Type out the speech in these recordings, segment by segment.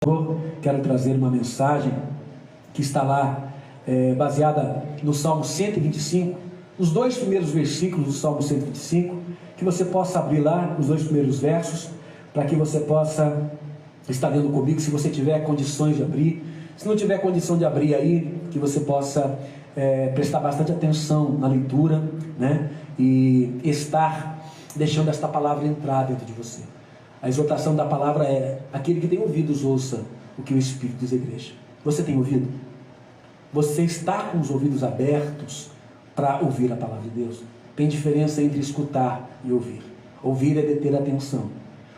Senhor, quero trazer uma mensagem que está lá, baseada no Salmo 125, os 2 primeiros versículos do Salmo 125, que você possa abrir lá, os 2 primeiros versos, para que você possa estar lendo comigo, se você tiver condições de abrir. Se não tiver condição de abrir aí, que você possa prestar bastante atenção na leitura, né? E estar deixando esta palavra entrar dentro de você. A exortação da palavra é: aquele que tem ouvidos, ouça o que o Espírito diz à igreja. Você tem ouvido? Você está com os ouvidos abertos para ouvir a palavra de Deus? Tem diferença entre escutar e ouvir. Ouvir é deter a atenção.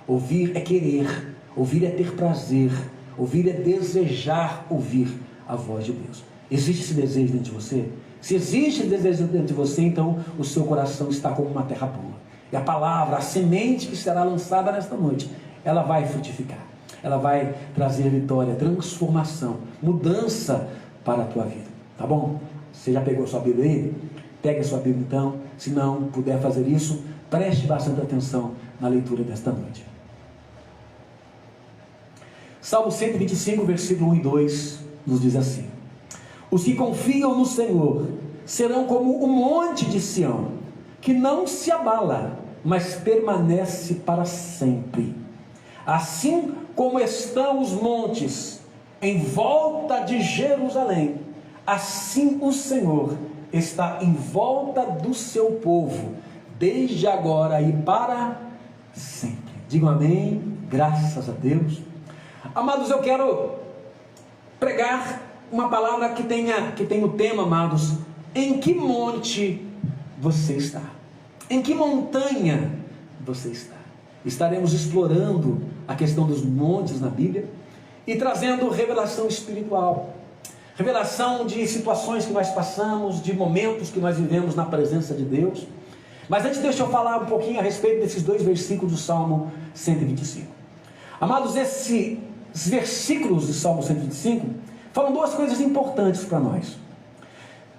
Ouvir é querer. Ouvir é ter prazer. Ouvir é desejar ouvir a voz de Deus. Existe esse desejo dentro de você? Se existe esse desejo dentro de você, então o seu coração está como uma terra boa. E a palavra, a semente que será lançada nesta noite, ela vai frutificar. Ela vai trazer vitória, transformação, mudança para a tua vida. Tá bom? Você já pegou a sua Bíblia aí? Pegue a sua Bíblia então. Se não puder fazer isso, preste bastante atenção na leitura desta noite. Salmo 125, versículo 1 e 2, nos diz assim: os que confiam no Senhor serão como o monte de Sião, que não se abala, mas permanece para sempre. Assim como estão os montes em volta de Jerusalém, assim o Senhor está em volta do seu povo, desde agora e para sempre. Digam amém, graças a Deus. Amados, eu quero pregar uma palavra que tem o tema, amados: em que monte você está? Em que montanha você está? Estaremos explorando a questão dos montes na Bíblia e trazendo revelação espiritual, revelação de situações que nós passamos, de momentos que nós vivemos na presença de Deus. Mas antes, deixa eu falar um pouquinho a respeito desses 2 versículos do Salmo 125. Amados, esses versículos do Salmo 125 falam 2 coisas importantes para nós.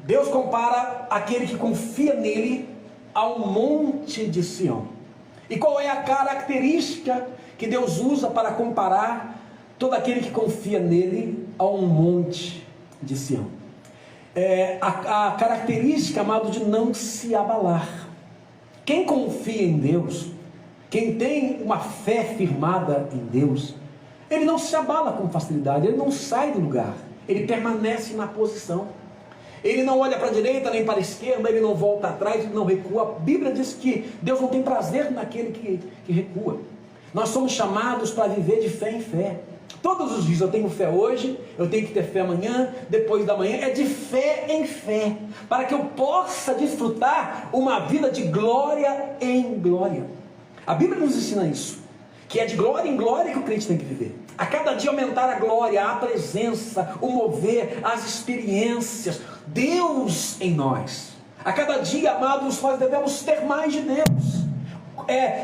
Deus compara aquele que confia nele ao monte de Sião. E qual é a característica que Deus usa para comparar todo aquele que confia nele a um monte de Sião? A característica, amado, de não se abalar. Quem confia em Deus, quem tem uma fé firmada em Deus, ele não se abala com facilidade, ele não sai do lugar, ele permanece na posição. Ele não olha para a direita nem para a esquerda, ele não volta atrás, ele não recua. A Bíblia diz que Deus não tem prazer naquele que recua. Nós somos chamados para viver de fé em fé. Todos os dias: eu tenho fé hoje, eu tenho que ter fé amanhã, depois da manhã. É de fé em fé, para que eu possa desfrutar uma vida de glória em glória. A Bíblia nos ensina isso, que é de glória em glória que o crente tem que viver. A cada dia aumentar a glória, a presença, o mover, as experiências, Deus em nós. A cada dia, amados, nós devemos ter mais de Deus.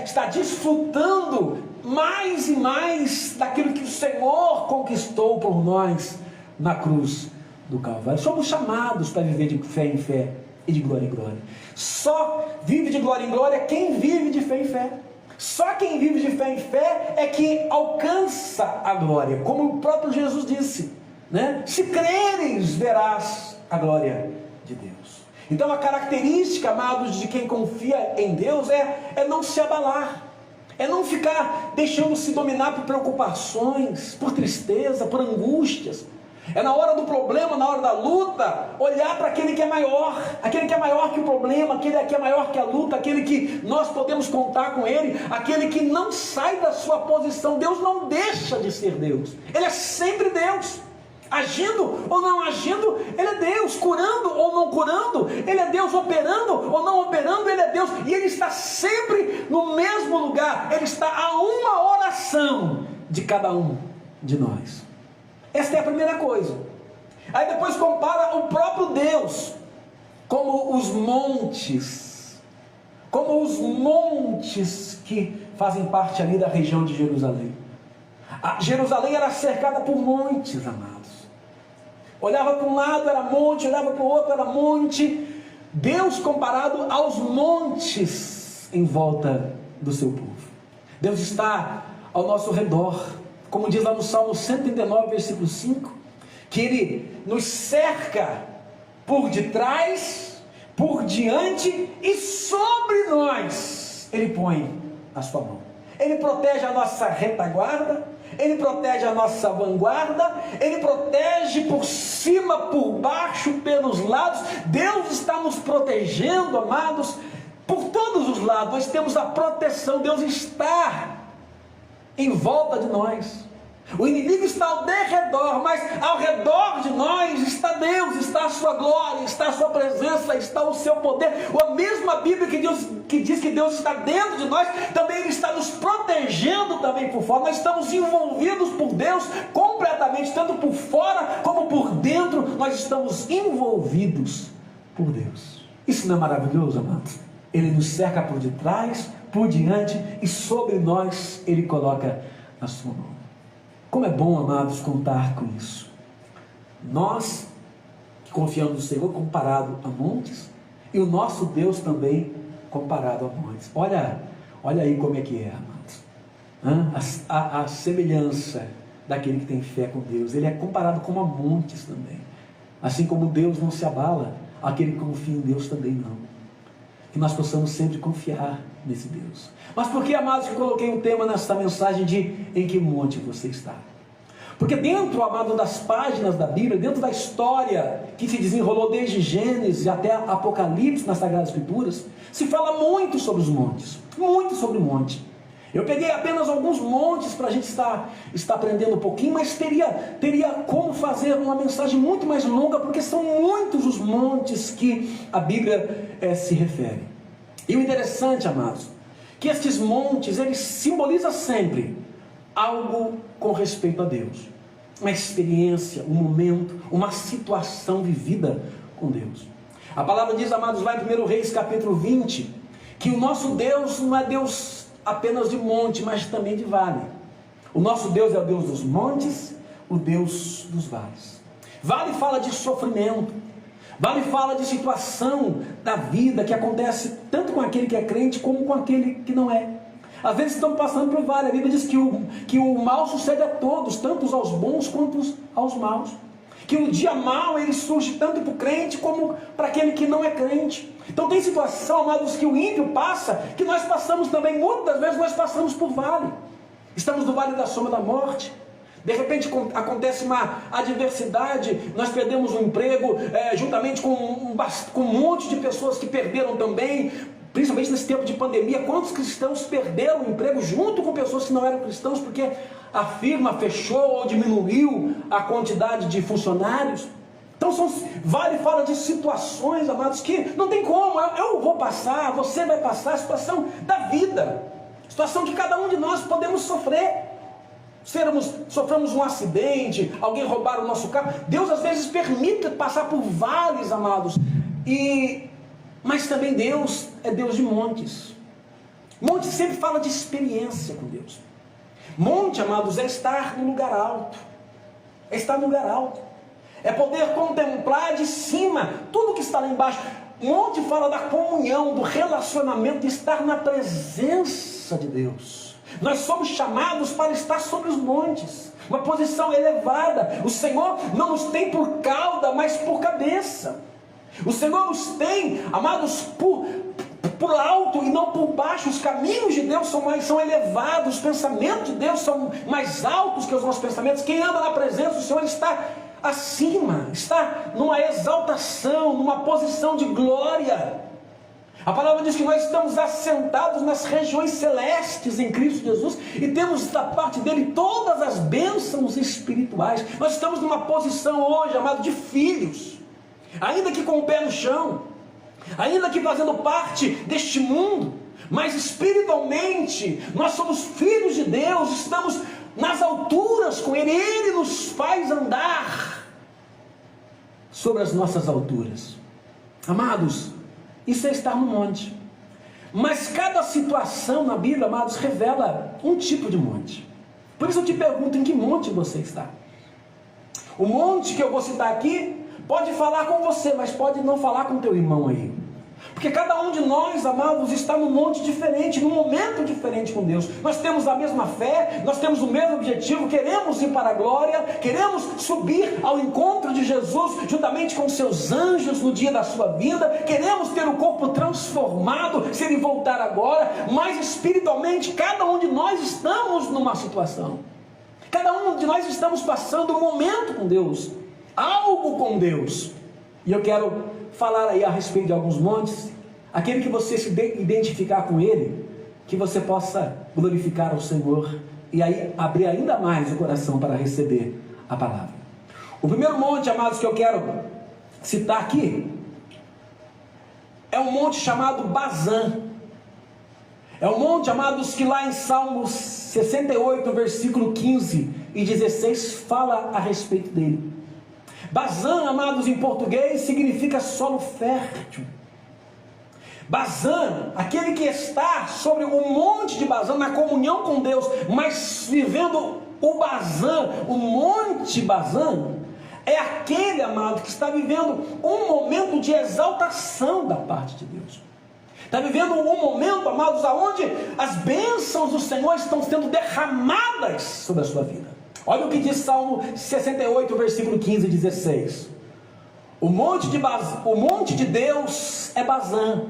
Estar desfrutando mais e mais daquilo que o Senhor conquistou por nós na cruz do Calvário. Somos chamados para viver de fé em fé e de glória em glória. Só vive de glória em glória quem vive de fé em fé. Só quem vive de fé em fé é que alcança a glória, como o próprio Jesus disse, né? Se creres, verás a glória de Deus. Então a característica, amados, de quem confia em Deus é não se abalar, é não ficar deixando-se dominar por preocupações, por tristeza, por angústias. É na hora do problema, na hora da luta, olhar para aquele que é maior que o problema, aquele que é maior que a luta, aquele que nós podemos contar com ele, aquele que não sai da sua posição. Deus não deixa de ser Deus, ele é sempre Deus. Agindo ou não agindo, ele é Deus. Curando ou não curando, ele é Deus. Operando ou não operando, ele é Deus. E ele está sempre no mesmo lugar, ele está a uma oração de cada um de nós. Esta é a primeira coisa. Aí depois compara o próprio Deus como os montes que fazem parte ali da região de Jerusalém. Jerusalém era cercada por montes, amados. Olhava para um lado era monte, olhava para o outro era monte. Deus comparado aos montes em volta do seu povo. Deus está ao nosso redor. como diz lá no Salmo 139, versículo 5, que Ele nos cerca por detrás, por diante e sobre nós Ele põe a sua mão. Ele protege a nossa retaguarda, Ele protege a nossa vanguarda, Ele protege por cima, por baixo, pelos lados. Deus está nos protegendo, amados, por todos os lados. Nós temos a proteção, Deus está em volta de nós. O inimigo está ao derredor, mas ao redor de nós está Deus, está a sua glória, está a sua presença, está o seu poder. A mesma Bíblia que diz que Deus está dentro de nós, também Ele está nos protegendo também por fora. Nós estamos envolvidos por Deus completamente, tanto por fora como por dentro, nós estamos envolvidos por Deus. Isso não é maravilhoso, amados? Ele nos cerca por detrás, por diante e sobre nós Ele coloca a sua mão. Como é bom, amados, contar com isso. Nós que confiamos no Senhor comparado a montes, e o nosso Deus também comparado a montes. Olha aí como é que é, amados. A semelhança daquele que tem fé com Deus. Ele é comparado como a montes também. Assim como Deus não se abala, aquele que confia em Deus também não. Que nós possamos sempre confiar nesse Deus. Mas por que, amados, que eu coloquei o tema nessa mensagem de em que monte você está? Porque dentro, amado, das páginas da Bíblia, dentro da história que se desenrolou desde Gênesis até Apocalipse nas Sagradas Escrituras, se fala muito sobre os montes, muito sobre monte. Eu peguei apenas alguns montes para a gente estar aprendendo um pouquinho, mas teria como fazer uma mensagem muito mais longa, porque são muitos os montes que a Bíblia se refere. E o interessante, amados, que estes montes, eles simbolizam sempre algo com respeito a Deus. Uma experiência, um momento, uma situação vivida com Deus. A palavra diz, amados, lá em 1 Reis capítulo 20, que o nosso Deus não é Deus apenas de monte, mas também de vale. O nosso Deus é o Deus dos montes, o Deus dos vales. Vale fala de sofrimento, vale fala de situação da vida que acontece tanto com aquele que é crente como com aquele que não é. Às vezes estão passando por vale. A Bíblia diz que o mal sucede a todos, tanto aos bons quanto aos maus. Que o dia mau ele surge tanto para o crente como para aquele que não é crente. Então tem situação, amados, que o ímpio passa, que nós passamos também. Muitas vezes nós passamos por vale. Estamos no vale da sombra da morte. De repente acontece uma adversidade, nós perdemos um emprego, juntamente com um monte de pessoas que perderam também, principalmente nesse tempo de pandemia. Quantos cristãos perderam o emprego junto com pessoas que não eram cristãos, porque a firma fechou ou diminuiu a quantidade de funcionários? Então vale fala de situações, amados, que não tem como, eu vou passar, você vai passar, a situação da vida, situação que cada um de nós podemos sofrer. Sofremos um acidente, alguém roubar o nosso carro. Deus às vezes permite passar por vales, amados, mas também Deus é Deus de montes. Monte sempre fala de experiência com Deus. Monte, amados, é estar no lugar alto. É estar no lugar alto. É poder contemplar de cima tudo que está lá embaixo. Monte fala da comunhão, do relacionamento, de estar na presença de Deus. Nós somos chamados para estar sobre os montes, uma posição elevada. O Senhor não nos tem por cauda, mas por cabeça. O Senhor nos tem, amados, por alto e não por baixo. Os caminhos de Deus são elevados, os pensamentos de Deus são mais altos que os nossos pensamentos. Quem anda na presença do Senhor está acima, está numa exaltação, numa posição de glória. A palavra diz que nós estamos assentados nas regiões celestes em Cristo Jesus e temos da parte dele todas as bênçãos espirituais. Nós estamos numa posição hoje, amado, de filhos, ainda que com o pé no chão, ainda que fazendo parte deste mundo, mas espiritualmente nós somos filhos de Deus, estamos nas alturas com Ele. Ele nos faz andar sobre as nossas alturas. Amados, isso é estar no monte. Mas cada situação na Bíblia, amados, revela um tipo de monte. Por isso eu te pergunto, em que monte você está? O monte que eu vou citar aqui pode falar com você, mas pode não falar com teu irmão aí. Porque cada um de nós, amados, está num monte diferente, num momento diferente com Deus. Nós temos a mesma fé, nós temos o mesmo objetivo, queremos ir para a glória, queremos subir ao encontro de Jesus, juntamente com seus anjos no dia da sua vida, queremos ter o corpo transformado, se Ele voltar agora, mas espiritualmente, cada um de nós estamos numa situação. Cada um de nós estamos passando um momento com Deus, algo com Deus. E eu quero falar aí a respeito de alguns montes, aquele que você se identificar com ele, que você possa glorificar ao Senhor, e aí abrir ainda mais o coração para receber a palavra. O primeiro monte, amados, que eu quero citar aqui, é um monte chamado Bazã. É um monte, amados, que lá em Salmos 68, versículo 15 e 16, fala a respeito dele. Bazã, amados, em português, significa solo fértil. Bazã, aquele que está sobre o monte de Bazã, na comunhão com Deus, mas vivendo o Bazã, o monte Bazã, é aquele, amado, que está vivendo um momento de exaltação da parte de Deus. Está vivendo um momento, amados, onde as bênçãos do Senhor estão sendo derramadas sobre a sua vida. Olha o que diz Salmo 68, versículo 15 e 16. O monte de Deus é Bazã,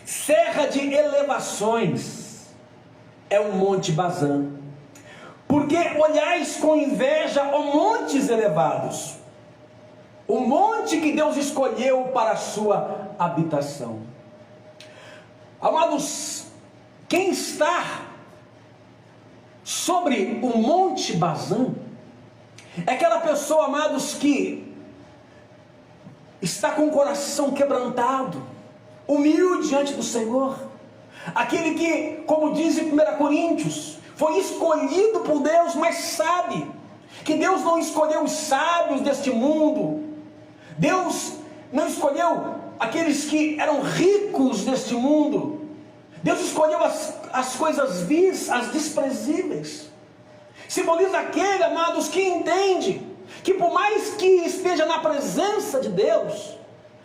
serra de elevações é um monte Bazã. Porque olhais com inveja, ó montes elevados, o monte que Deus escolheu para a sua habitação. Amados, quem está sobre o monte Bazã é aquela pessoa, amados, que está com o coração quebrantado, humilde diante do Senhor, aquele que, como diz em 1 Coríntios, foi escolhido por Deus, mas sabe que Deus não escolheu os sábios deste mundo, Deus não escolheu aqueles que eram ricos deste mundo, Deus escolheu as coisas vis, as desprezíveis. Simboliza aquele, amados, que entende que por mais que esteja na presença de Deus,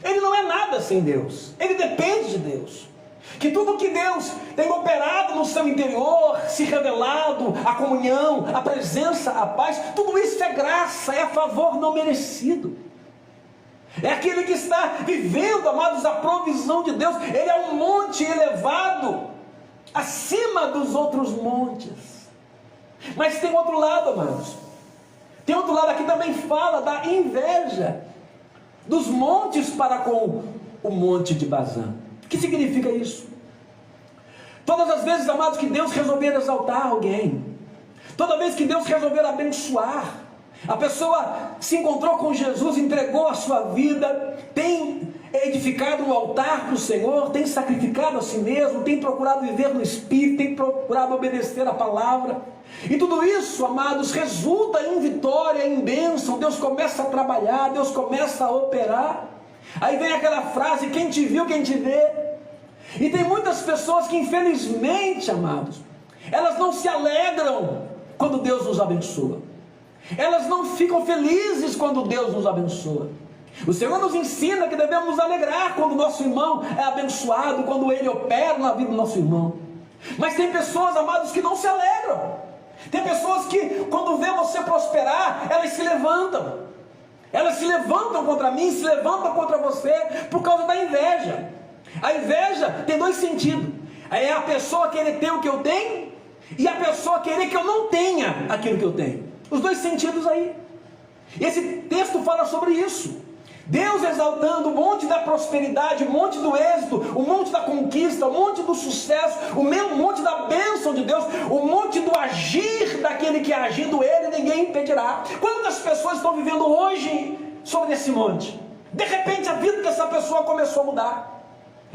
ele não é nada sem Deus, ele depende de Deus. Que tudo que Deus tem operado no seu interior, se revelado, a comunhão, a presença, a paz, tudo isso é graça, é favor não merecido. É aquele que está vivendo, amados, a provisão de Deus. Ele é um monte elevado, acima dos outros montes. Mas tem outro lado, amados. Tem outro lado aqui também fala da inveja dos montes para com o monte de Bazã. O que significa isso? Todas as vezes, amados, que Deus resolver exaltar alguém, toda vez que Deus resolver abençoar, a pessoa se encontrou com Jesus, entregou a sua vida, tem edificado um altar para o Senhor, tem sacrificado a si mesmo, tem procurado viver no Espírito, tem procurado obedecer a palavra, e tudo isso, amados, resulta em vitória, em bênção. Deus começa a trabalhar, Deus começa a operar. Aí vem aquela frase: quem te viu, quem te vê. E tem muitas pessoas que, infelizmente, amados, elas não se alegram quando Deus nos abençoa, elas não ficam felizes quando Deus nos abençoa. O Senhor nos ensina que devemos nos alegrar quando o nosso irmão é abençoado, quando Ele opera na vida do nosso irmão. Mas tem pessoas, amados, que não se alegram. Tem pessoas que, quando vê você prosperar, elas se levantam. Elas se levantam contra mim, se levantam contra você, por causa da inveja. A inveja tem dois sentidos. É a pessoa querer ter o que eu tenho, e a pessoa querer que eu não tenha aquilo que eu tenho. Os dois sentidos aí. Esse texto fala sobre isso. Deus exaltando o monte da prosperidade, o monte do êxito, o monte da conquista, o monte do sucesso, o monte da bênção de Deus, o monte do agir daquele que agindo Ele, ninguém impedirá. Quantas pessoas estão vivendo hoje sobre esse monte? De repente a vida dessa pessoa começou a mudar.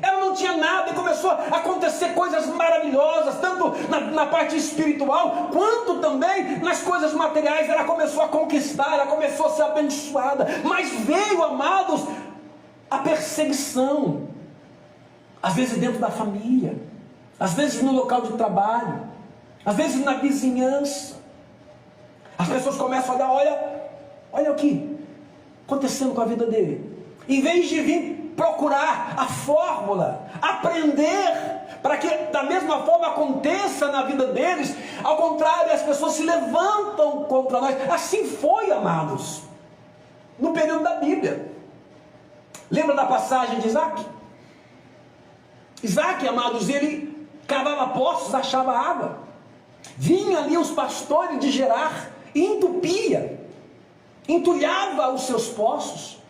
Ela não tinha nada e começou a acontecer coisas maravilhosas, tanto na parte espiritual, quanto também nas coisas materiais. Ela começou a conquistar, ela começou a ser abençoada. Mas veio, amados, a perseguição. Às vezes dentro da família, às vezes no local de trabalho, às vezes na vizinhança. As pessoas começam a olhar, olha o que acontecendo com a vida dele. Em vez de vir procurar a fórmula, aprender, para que da mesma forma aconteça na vida deles. Ao contrário, as pessoas se levantam contra nós. Assim foi, amados, no período da Bíblia. Lembra da passagem de Isaac? Isaac, amados, ele cavava poços, achava água. Vinha ali os pastores de Gerar e entulhava os seus poços.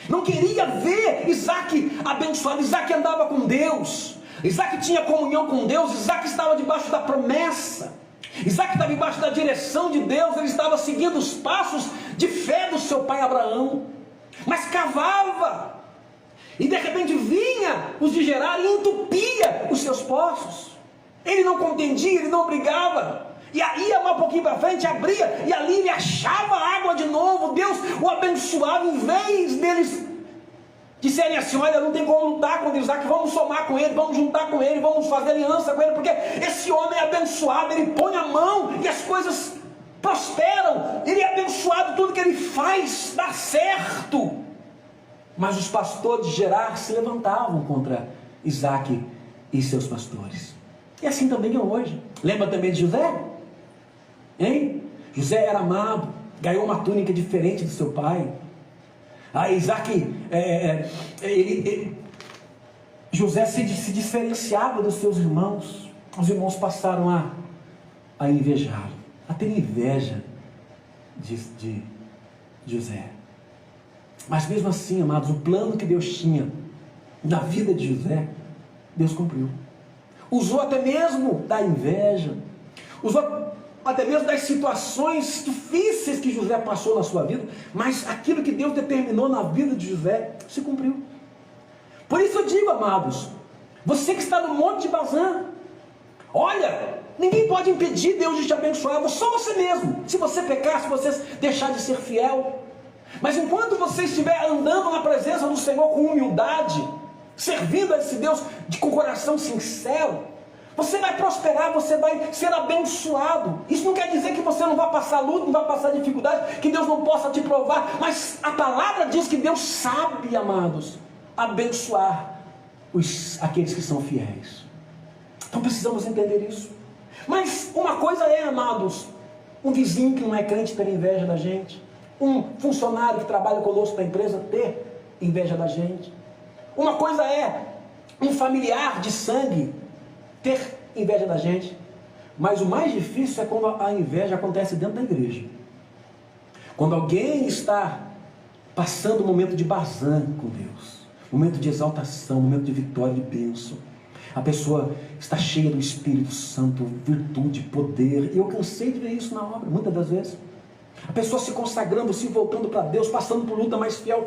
Não queria ver Isaac abençoado. Isaac andava com Deus. Isaac tinha comunhão com Deus. Isaac estava debaixo da promessa. Isaac estava debaixo da direção de Deus. Ele estava seguindo os passos de fé do seu pai Abraão. Mas cavava. E de repente vinha os de Gerar e entupia os seus poços. Ele não contendia, ele não brigava. E aí ia um pouquinho para frente, abria, e ali ele achava água de novo. Deus o abençoava, em vez deles disserem assim: olha, não tem como lutar com Isaac, vamos somar com ele, vamos juntar com ele, vamos fazer aliança com ele, porque esse homem é abençoado, ele põe a mão e as coisas prosperam, ele é abençoado, tudo que ele faz dá certo. Mas os pastores de Gerar se levantavam contra Isaac e seus pastores. E assim também é hoje. Lembra também de José? Hein? José era amado, ganhou uma túnica diferente do seu pai. Isaac, José se diferenciava dos seus irmãos. Os irmãos passaram a invejá-lo, a ter inveja de José. Mas mesmo assim, amados, o plano que Deus tinha na vida de José, Deus cumpriu. Usou até mesmo da inveja, usou até mesmo das situações difíceis que José passou na sua vida, mas aquilo que Deus determinou na vida de José se cumpriu. Por isso eu digo, amados, você que está no Monte de Bazã, olha, ninguém pode impedir Deus de te abençoar, só você mesmo. Se você pecar, se você deixar de ser fiel. Mas enquanto você estiver andando na presença do Senhor com humildade, servindo a esse Deus com coração sincero, você vai prosperar, você vai ser abençoado. Isso não quer dizer que você não vai passar luta, não vai passar dificuldade, que Deus não possa te provar, mas a palavra diz que Deus sabe, amados, abençoar aqueles que são fiéis. Então precisamos entender isso. Mas uma coisa é, amados, um vizinho que não é crente ter inveja da gente, um funcionário que trabalha conosco na empresa ter inveja da gente. Uma coisa é um familiar de sangue ter inveja da gente. Mas o mais difícil é quando a inveja acontece dentro da igreja. Quando alguém está passando um momento de bazã com Deus, momento de exaltação, momento de vitória, de bênção. A pessoa está cheia do Espírito Santo, virtude, poder. E eu cansei de ver isso na obra, muitas das vezes. A pessoa se consagrando, se voltando para Deus, passando por luta, mais fiel.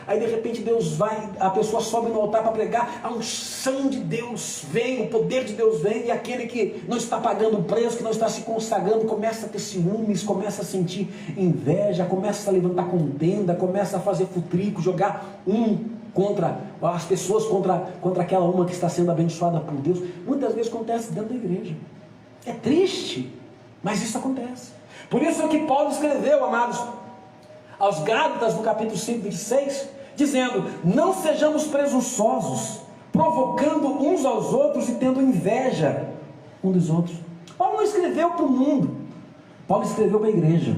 Aí de repente Deus vai, a pessoa sobe no altar para pregar, a unção de Deus vem, o poder de Deus vem, e aquele que não está pagando o preço, que não está se consagrando, começa a ter ciúmes, começa a sentir inveja, começa a levantar contenda, começa a fazer futrico, jogar contra as pessoas, contra aquela uma que está sendo abençoada por Deus. Muitas vezes acontece dentro da igreja. É triste, mas isso acontece. Por isso é que Paulo escreveu, amados, aos Gálatas, no capítulo 5, 26, dizendo: não sejamos presunçosos, provocando uns aos outros e tendo inveja uns dos outros. Paulo não escreveu para o mundo, Paulo escreveu para a igreja,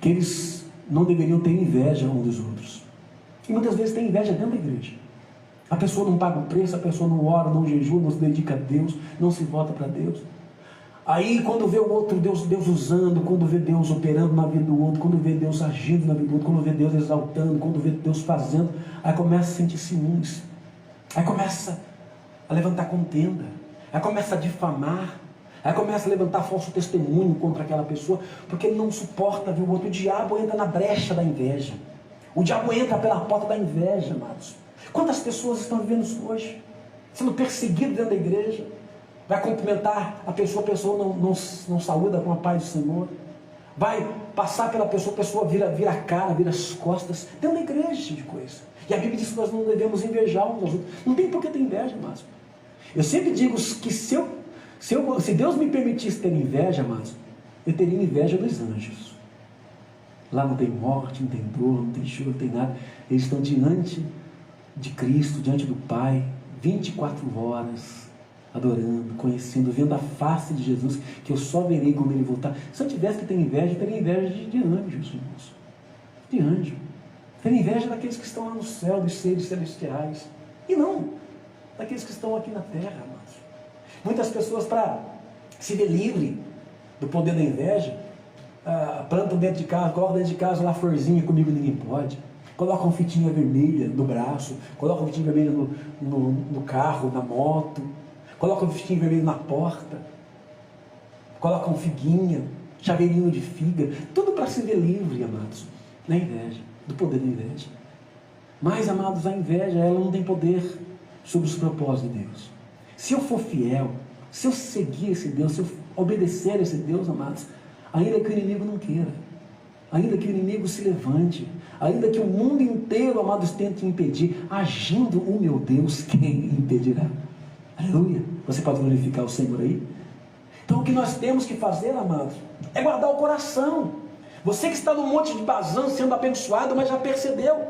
que eles não deveriam ter inveja uns dos outros. E muitas vezes tem inveja dentro da igreja. A pessoa não paga o preço, a pessoa não ora, não jejua, não se dedica a Deus, não se volta para Deus. Aí quando vê o outro, Deus usando, quando vê Deus operando na vida do outro, quando vê Deus agindo na vida do outro, quando vê Deus exaltando, quando vê Deus fazendo, aí começa a sentir ciúmes, aí começa a levantar contenda, aí começa a difamar, aí começa a levantar falso testemunho contra aquela pessoa, porque ele não suporta ver o outro. O diabo entra na brecha da inveja, o diabo entra pela porta da inveja, amados. Quantas pessoas estão vivendo isso hoje, sendo perseguidas dentro da igreja? Vai cumprimentar a pessoa não saúda com a paz do Senhor. Vai passar pela pessoa, a pessoa vira a cara, vira as costas. Dentro da igreja, esse tipo de coisa. E a Bíblia diz que nós não devemos invejar uns aos outros. Não tem por que ter inveja, mas eu sempre digo que se Deus me permitisse ter inveja, mas eu teria inveja dos anjos. Lá não tem morte, não tem dor, não tem choro, não tem nada. Eles estão diante de Cristo diante do Pai, 24 horas, adorando, conhecendo, vendo a face de Jesus, que eu só verei quando Ele voltar. Se eu tivesse que ter inveja, eu teria inveja de anjos, irmãos. De anjo. Teria inveja daqueles que estão lá no céu, dos seres celestiais. E não daqueles que estão aqui na terra, amados. Muitas pessoas, para se ver livre do poder da inveja, plantam dentro de casa, colocam dentro de casa uma florzinha, comigo ninguém pode. Colocam fitinha vermelha no braço, colocam fitinha vermelha no carro, na moto, colocam fitinha vermelha na porta, colocam figuinha, chaveirinho de figa, tudo para se ver livre, amados, da inveja, do poder da inveja. Mas, amados, a inveja, ela não tem poder sobre os propósitos de Deus. Se eu for fiel, se eu seguir esse Deus, se eu obedecer a esse Deus, amados, ainda que o inimigo não queira, ainda que o inimigo se levante, ainda que o mundo inteiro, amados, tente impedir, agindo o meu Deus, quem impedirá? Aleluia! Você pode glorificar o Senhor aí? Então o que nós temos que fazer, amados, é guardar o coração. Você que está no monte de Bazã sendo abençoado, mas já percebeu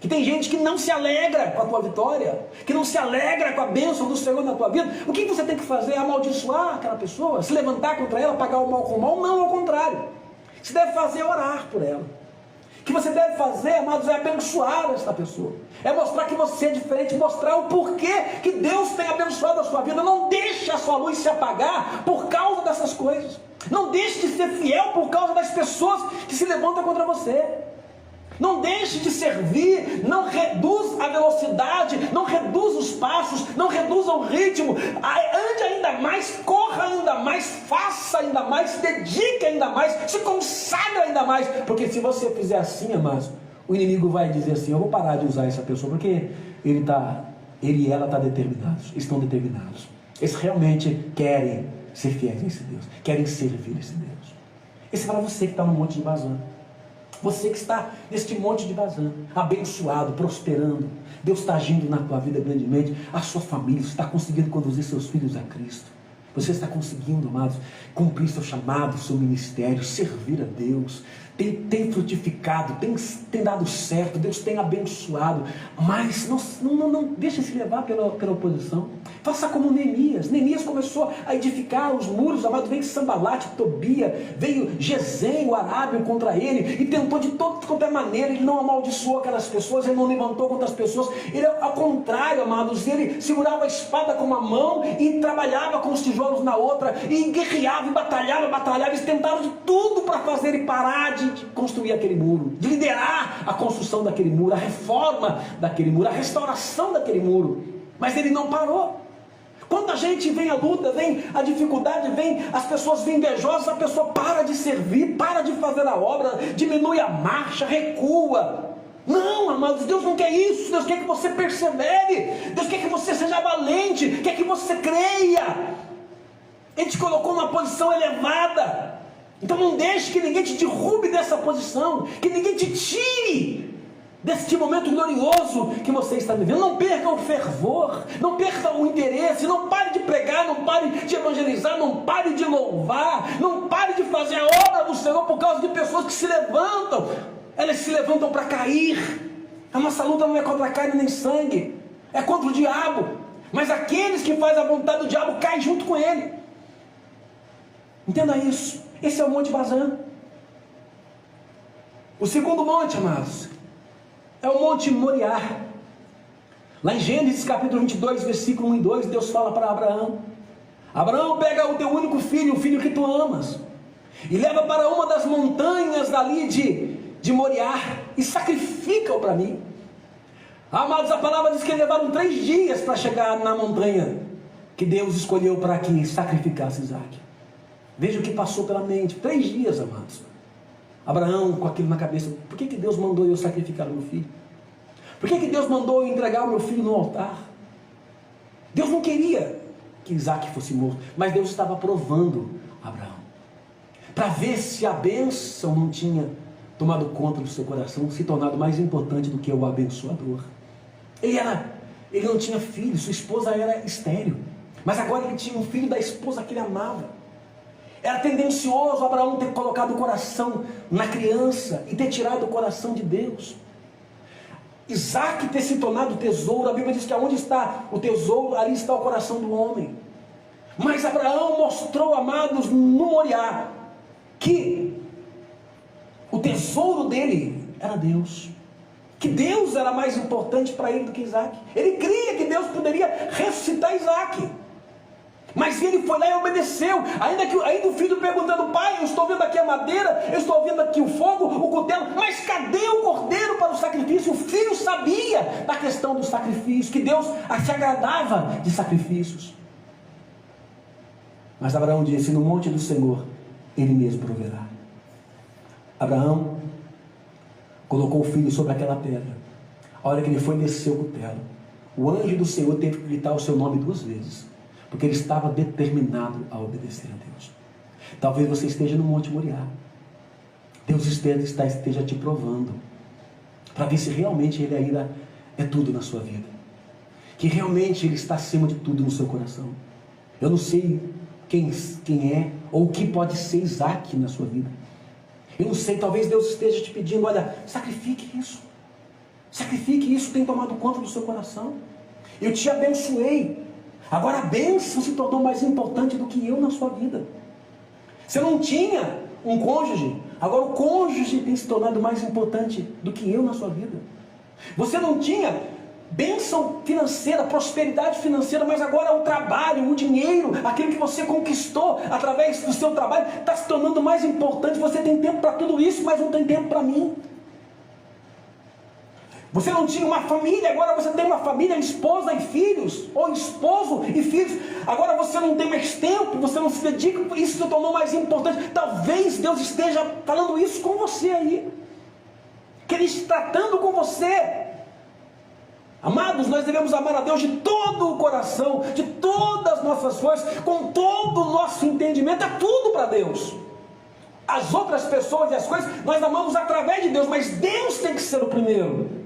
que tem gente que não se alegra com a tua vitória, que não se alegra com a bênção do Senhor na tua vida. O que você tem que fazer? Amaldiçoar aquela pessoa? Se levantar contra ela, pagar o mal com o mal? Não, ao contrário. Você deve fazer orar por ela. O que você deve fazer, amados, é abençoar esta pessoa. É mostrar que você é diferente, mostrar o porquê que Deus tem abençoado a sua vida. Não deixe a sua luz se apagar por causa dessas coisas. Não deixe de ser fiel por causa das pessoas que se levantam contra você. Não deixe de servir, não reduz a velocidade, não reduz os passos, não reduza o ritmo, ande ainda mais, corra ainda mais, faça ainda mais, se dedique ainda mais, se consagra ainda mais, porque se você fizer assim, amados, o inimigo vai dizer assim: eu vou parar de usar essa pessoa, porque ele e ela estão determinados, eles realmente querem ser fiéis a esse Deus, querem servir esse Deus. Esse é para você que está no monte de Bazã. Você que está neste monte de Bazã, abençoado, prosperando, Deus está agindo na tua vida grandemente, a sua família, você está conseguindo conduzir seus filhos a Cristo, você está conseguindo, amados, cumprir seu chamado, seu ministério, servir a Deus, tem frutificado, tem dado certo, Deus tem abençoado, mas não deixe se levar pela oposição. Faça como Neemias. Neemias começou a edificar os muros, amado. Veio Sambalate, Tobia, veio Gesem, o arábio, contra ele, e tentou de qualquer maneira. Ele não amaldiçoou aquelas pessoas, ele não levantou contra as pessoas, ele, ao contrário, amados, ele segurava a espada com uma mão e trabalhava com os tijolos na outra, e guerreava, e batalhava, eles tentaram de tudo para fazer ele parar de construir aquele muro, de liderar a construção daquele muro, a reforma daquele muro, a restauração daquele muro, mas ele não parou. Quando a gente vem a luta, vem a dificuldade, vem as pessoas vêm invejosas, a pessoa para de servir, para de fazer a obra, diminui a marcha, recua. Não, amados, Deus não quer isso. Deus quer que você persevere, Deus quer que você seja valente, quer que você creia. Ele te colocou numa posição elevada, então não deixe que ninguém te derrube dessa posição, que ninguém te tire deste momento glorioso que você está vivendo. Não perca o fervor, não perca o interesse, não pare de pregar, não pare de evangelizar, não pare de louvar, não pare de fazer a obra do Senhor por causa de pessoas que se levantam. Elas se levantam para cair. A nossa luta não é contra carne nem sangue, é contra o diabo, mas aqueles que fazem a vontade do diabo caem junto com ele. Entenda isso. Esse é o Monte Bazã. O segundo monte, amados, é o Monte Moriá. Lá em Gênesis capítulo 22, versículo 1 e 2, Deus fala para Abraão: Abraão, pega o teu único filho, o filho que tu amas, e leva para uma das montanhas dali de Moriá, e sacrifica-o para mim. Amados, a palavra diz que levaram 3 dias para chegar na montanha que Deus escolheu para que sacrificasse Isaac. Veja o que passou pela mente. 3 dias, amados. Abraão com aquilo na cabeça: por que Deus mandou eu sacrificar o meu filho? Por que Deus mandou eu entregar o meu filho no altar? Deus não queria que Isaac fosse morto, mas Deus estava provando Abraão, para ver se a bênção não tinha tomado conta do seu coração, se tornado mais importante do que o abençoador. Ele não tinha filho, sua esposa era estéril, mas agora ele tinha um filho da esposa que ele amava. Era tendencioso Abraão ter colocado o coração na criança e ter tirado o coração de Deus. Isaac ter se tornado tesouro, a Bíblia diz que aonde está o tesouro, ali está o coração do homem. Mas Abraão mostrou, amados, no Moriá, que o tesouro dele era Deus. Que Deus era mais importante para ele do que Isaac. Ele cria que Deus poderia ressuscitar Isaac. Mas ele foi lá e obedeceu. Ainda o filho perguntando: pai, eu estou vendo aqui a madeira, eu estou vendo aqui o fogo, o cutelo, mas cadê o cordeiro para o sacrifício? O filho sabia da questão do sacrifício, que Deus se agradava de sacrifícios. Mas Abraão disse: no monte do Senhor, ele mesmo proverá. Abraão colocou o filho sobre aquela pedra. A hora que ele foi descer o cutelo, o anjo do Senhor teve que gritar o seu nome 2 vezes, porque ele estava determinado a obedecer a Deus. Talvez você esteja no Monte Moriá. Deus esteja te provando, para ver se realmente Ele ainda é tudo na sua vida, que realmente Ele está acima de tudo no seu coração. Eu não sei quem é, ou o que pode ser Isaac na sua vida. Eu não sei, talvez Deus esteja te pedindo: olha, sacrifique isso. Sacrifique isso, tem tomado conta do seu coração. Eu te abençoei. Agora a bênção se tornou mais importante do que eu na sua vida. Você não tinha um cônjuge, agora o cônjuge tem se tornado mais importante do que eu na sua vida. Você não tinha bênção financeira, prosperidade financeira, mas agora o trabalho, o dinheiro, aquilo que você conquistou através do seu trabalho, está se tornando mais importante. Você tem tempo para tudo isso, mas não tem tempo para mim. Você não tinha uma família, agora você tem uma família, esposa e filhos, ou esposo e filhos. Agora você não tem mais tempo, você não se dedica, isso se tornou mais importante. Talvez Deus esteja falando isso com você aí, que Ele está tratando com você. Amados, nós devemos amar a Deus de todo o coração, de todas as nossas forças, com todo o nosso entendimento. É tudo para Deus. As outras pessoas e as coisas nós amamos através de Deus, mas Deus tem que ser o primeiro.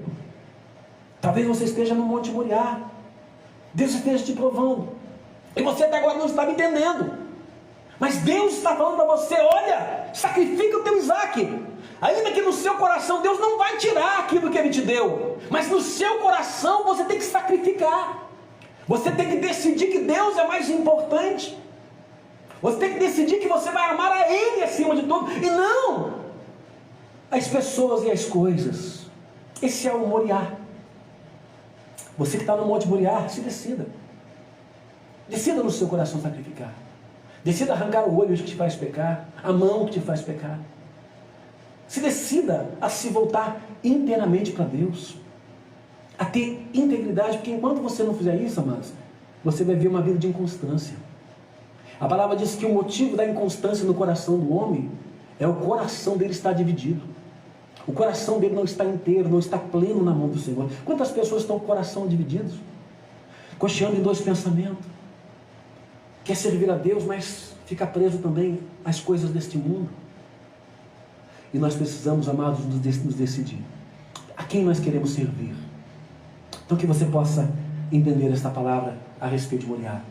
Talvez você esteja no Monte Moriá, Deus esteja te provando, e você até agora não está me entendendo, mas Deus está falando para você: olha, sacrifica o teu Isaac. Ainda que no seu coração Deus não vai tirar aquilo que Ele te deu, mas no seu coração você tem que sacrificar. Você tem que decidir que Deus é mais importante. Você tem que decidir que você vai amar a Ele acima de tudo, e não as pessoas e as coisas. Esse é o Moriá. Você que está no Monte Moriá, se decida. Decida no seu coração sacrificar. Decida arrancar o olho que te faz pecar, a mão que te faz pecar. Se decida a se voltar inteiramente para Deus, a ter integridade, porque enquanto você não fizer isso, amados, você vai viver uma vida de inconstância. A palavra diz que o motivo da inconstância no coração do homem é o coração dele estar dividido. O coração dele não está inteiro, não está pleno na mão do Senhor. Quantas pessoas estão com o coração divididos, cocheando em 2 pensamentos? Quer servir a Deus, mas fica preso também às coisas deste mundo. E nós precisamos, amados, nos decidir a quem nós queremos servir. Então que você possa entender esta palavra a respeito de Moriá.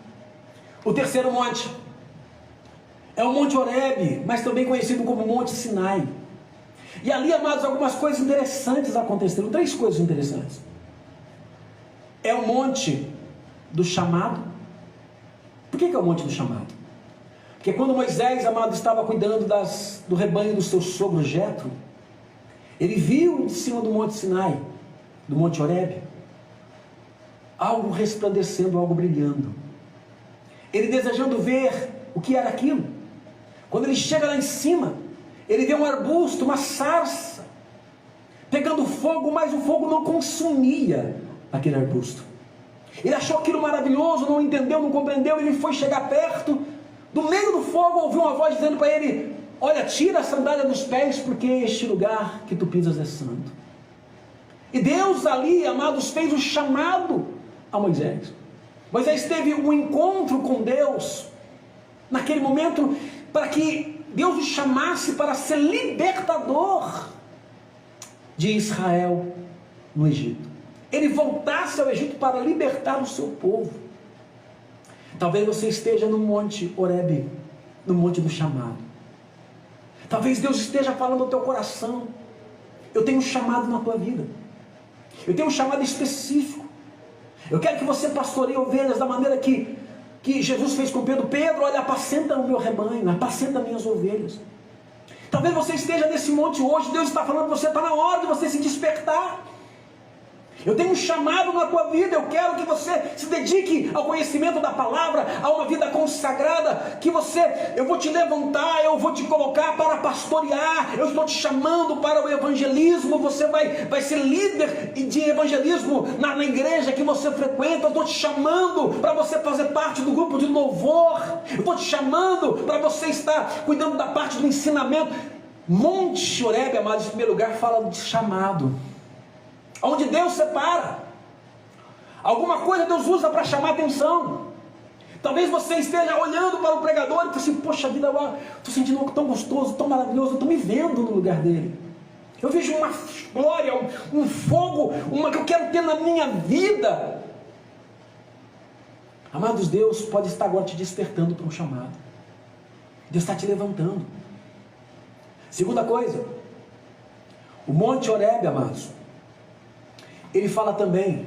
O terceiro monte é o Monte Horebe, mas também conhecido como Monte Sinai. E ali, amados, algumas coisas interessantes aconteceram. 3 coisas interessantes. É o monte do chamado. Por que é o monte do chamado? Porque quando Moisés, amado, estava cuidando do rebanho do seu sogro Jetro, ele viu de cima do Monte Sinai, do Monte Horebe, algo resplandecendo, algo brilhando. Ele desejando ver o que era aquilo. Quando ele chega lá em cima, ele vê um arbusto, uma sarça, pegando fogo, mas o fogo não consumia aquele arbusto. Ele achou aquilo maravilhoso, não entendeu, não compreendeu. Ele foi chegar perto, do meio do fogo ouviu uma voz dizendo para ele: olha, tira a sandália dos pés, porque este lugar que tu pisas é santo. E Deus ali, amados, fez o chamado a Moisés. Moisés teve um encontro com Deus naquele momento, para que Deus o chamasse para ser libertador de Israel no Egito. Ele voltasse ao Egito para libertar o seu povo. Talvez você esteja no Monte Horebe, no Monte do Chamado. Talvez Deus esteja falando ao teu coração: eu tenho um chamado na tua vida. Eu tenho um chamado específico. Eu quero que você pastoreie ovelhas da maneira que Jesus fez com Pedro. Pedro, olha, apacenta o meu rebanho, apacenta minhas ovelhas. Talvez você esteja nesse monte hoje, Deus está falando para você, está na hora de você se despertar. Eu tenho um chamado na tua vida, eu quero que você se dedique ao conhecimento da palavra, a uma vida consagrada, eu vou te levantar, eu vou te colocar para pastorear, eu estou te chamando para o evangelismo, você vai ser líder de evangelismo na igreja que você frequenta, eu estou te chamando para você fazer parte do grupo de louvor, eu estou te chamando para você estar cuidando da parte do ensinamento. Monte Horebe, amados, em primeiro lugar, fala de chamado. Onde Deus separa, alguma coisa Deus usa para chamar a atenção. Talvez você esteja olhando para o pregador e fale assim, poxa vida, estou sentindo algo tão gostoso, tão maravilhoso, eu estou me vendo no lugar dele. Eu vejo uma glória, um fogo, uma que eu quero ter na minha vida. Amados, Deus pode estar agora te despertando para um chamado. Deus está te levantando. Segunda coisa, o Monte Horebe, amados, ele fala também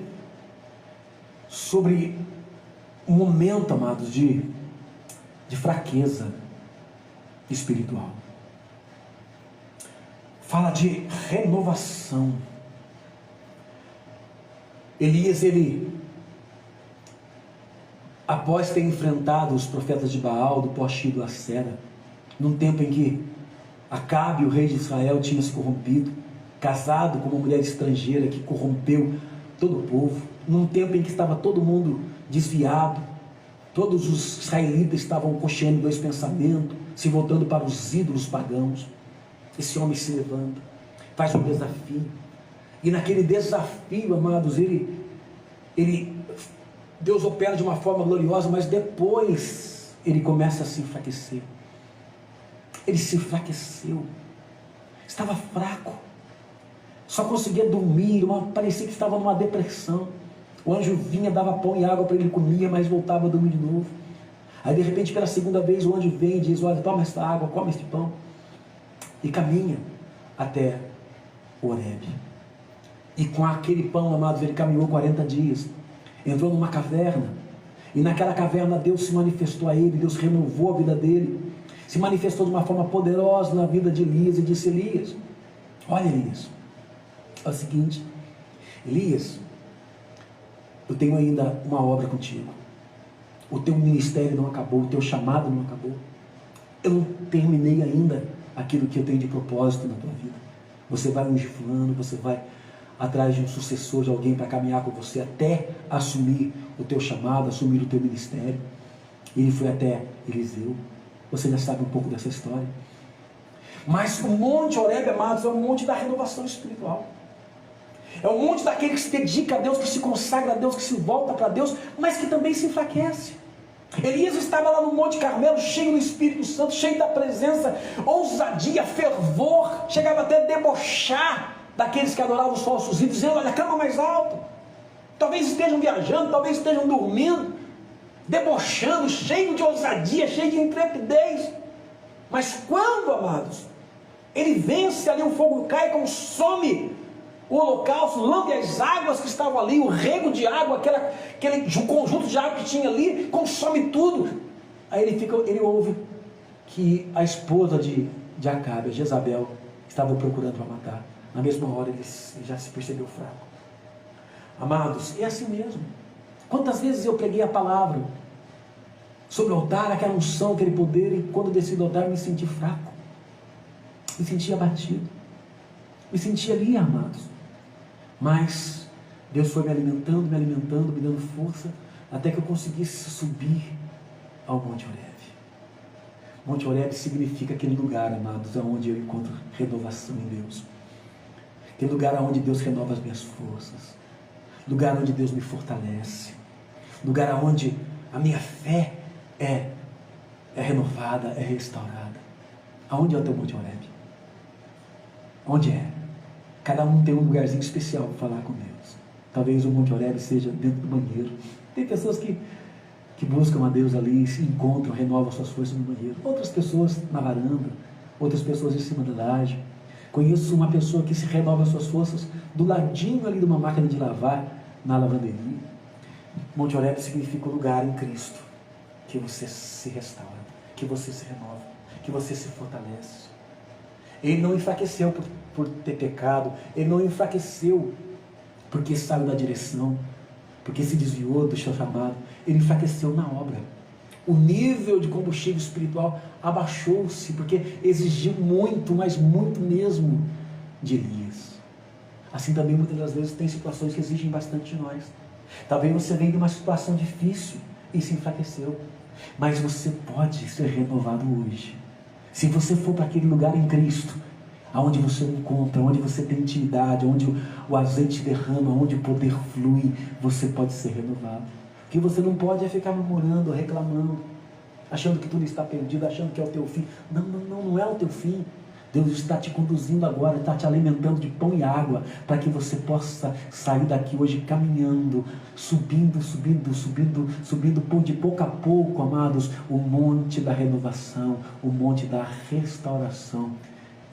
sobre um momento, amados, de fraqueza espiritual. Fala de renovação. Elias, após ter enfrentado os profetas de Baal, do poste do Acera, num tempo em que Acabe, o rei de Israel, tinha se corrompido, casado com uma mulher estrangeira que corrompeu todo o povo, num tempo em que estava todo mundo desviado, todos os israelitas estavam cocheando dois pensamentos, se voltando para os ídolos pagãos. Esse homem se levanta, faz um desafio, e naquele desafio, amados, Deus opera de uma forma gloriosa, mas depois ele começa a se enfraquecer. Ele se enfraqueceu, estava fraco, só conseguia dormir, parecia que estava numa depressão. O anjo vinha, dava pão e água para ele, comia, mas voltava a dormir de novo. Aí de repente, pela segunda vez, o anjo vem e diz, olha, toma esta água, come este pão, e caminha até o Horebe. E com aquele pão, amados, ele caminhou 40 dias, entrou numa caverna, e naquela caverna Deus se manifestou a ele, Deus renovou a vida dele, se manifestou de uma forma poderosa na vida de Elias, e disse, Elias, olha, Elias, é o seguinte, Elias, eu tenho ainda uma obra contigo, o teu ministério não acabou, o teu chamado não acabou, eu não terminei ainda aquilo que eu tenho de propósito na tua vida. Você vai ungir fulano, você vai atrás de um sucessor, de alguém para caminhar com você até assumir o teu chamado, assumir o teu ministério. Ele foi até Eliseu. Você já sabe um pouco dessa história. Mas o Monte Horebe, amados, é um monte da renovação espiritual. É um monte daquele que se dedica a Deus, que se consagra a Deus, que se volta para Deus, mas que também se enfraquece. Elias estava lá no Monte Carmelo, cheio do Espírito Santo, cheio da presença, ousadia, fervor, chegava até a debochar daqueles que adoravam os falsos ídolos, dizendo, olha, cama mais alto. Talvez estejam viajando, talvez estejam dormindo, debochando, cheio de ousadia, cheio de intrepidez. Mas quando, amados, ele vence ali, o fogo cai, consome o holocausto, lambe as águas que estavam ali, o rego de água, aquele conjunto de água que tinha ali, consome tudo. Aí ele ouve que a esposa de Acabe, Jezabel, estava procurando para matar. Na mesma hora ele já se percebeu fraco. Amados, é assim mesmo. Quantas vezes eu preguei a palavra sobre o altar, aquela unção, aquele poder, e quando desci do altar me senti fraco, me senti abatido, me senti ali, amados. Mas Deus foi me alimentando, me dando força, até que eu conseguisse subir ao Monte Horebe. Monte Horebe significa aquele lugar, amados, onde eu encontro renovação em Deus. Aquele lugar onde Deus renova as minhas forças. Lugar onde Deus me fortalece. Lugar onde a minha fé é renovada, é restaurada. Aonde é o teu Monte Horebe? Onde é? Cada um tem um lugarzinho especial para falar com Deus. Talvez o Monte Horebe seja dentro do banheiro. Tem pessoas que buscam a Deus ali, se encontram, renovam suas forças no banheiro. Outras pessoas na varanda, outras pessoas em cima da laje. Conheço uma pessoa que se renova as suas forças do ladinho ali de uma máquina de lavar na lavanderia. Monte Horebe significa o lugar em Cristo que você se restaura, que você se renova, que você se fortalece. Ele não enfraqueceu por ter pecado, ele não enfraqueceu porque saiu da direção, porque se desviou do seu chamado. Ele enfraqueceu na obra. O nível de combustível espiritual abaixou-se, porque exigiu muito, mas muito mesmo, de Elias. Assim também muitas das vezes tem situações que exigem bastante de nós. Talvez você venha de uma situação difícil e se enfraqueceu, mas você pode ser renovado hoje. Se você for para aquele lugar em Cristo, aonde você encontra, onde você tem intimidade, onde o azeite derrama, onde o poder flui, você pode ser renovado. O que você não pode é ficar murmurando, reclamando, achando que tudo está perdido, achando que é o teu fim. Não é o teu fim. Deus está te conduzindo agora, está te alimentando de pão e água, para que você possa sair daqui hoje caminhando, subindo de pouco a pouco, amados, o monte da renovação, o monte da restauração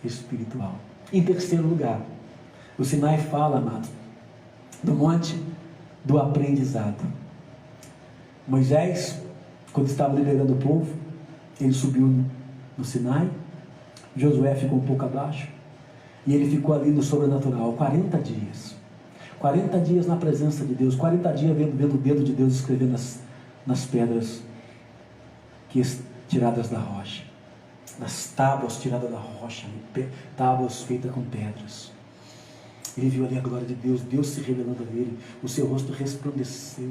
espiritual. Em terceiro lugar, o Sinai fala, amados, do monte do aprendizado. Moisés, quando estava liderando o povo, ele subiu no Sinai. Josué ficou um pouco abaixo, e ele ficou ali no sobrenatural, 40 dias. 40 dias na presença de Deus, 40 dias vendo o dedo de Deus escrevendo nas pedras tiradas da rocha, nas tábuas tiradas da rocha, tábuas feitas com pedras. Ele viu ali a glória de Deus, Deus se revelando a ele, o seu rosto resplandeceu.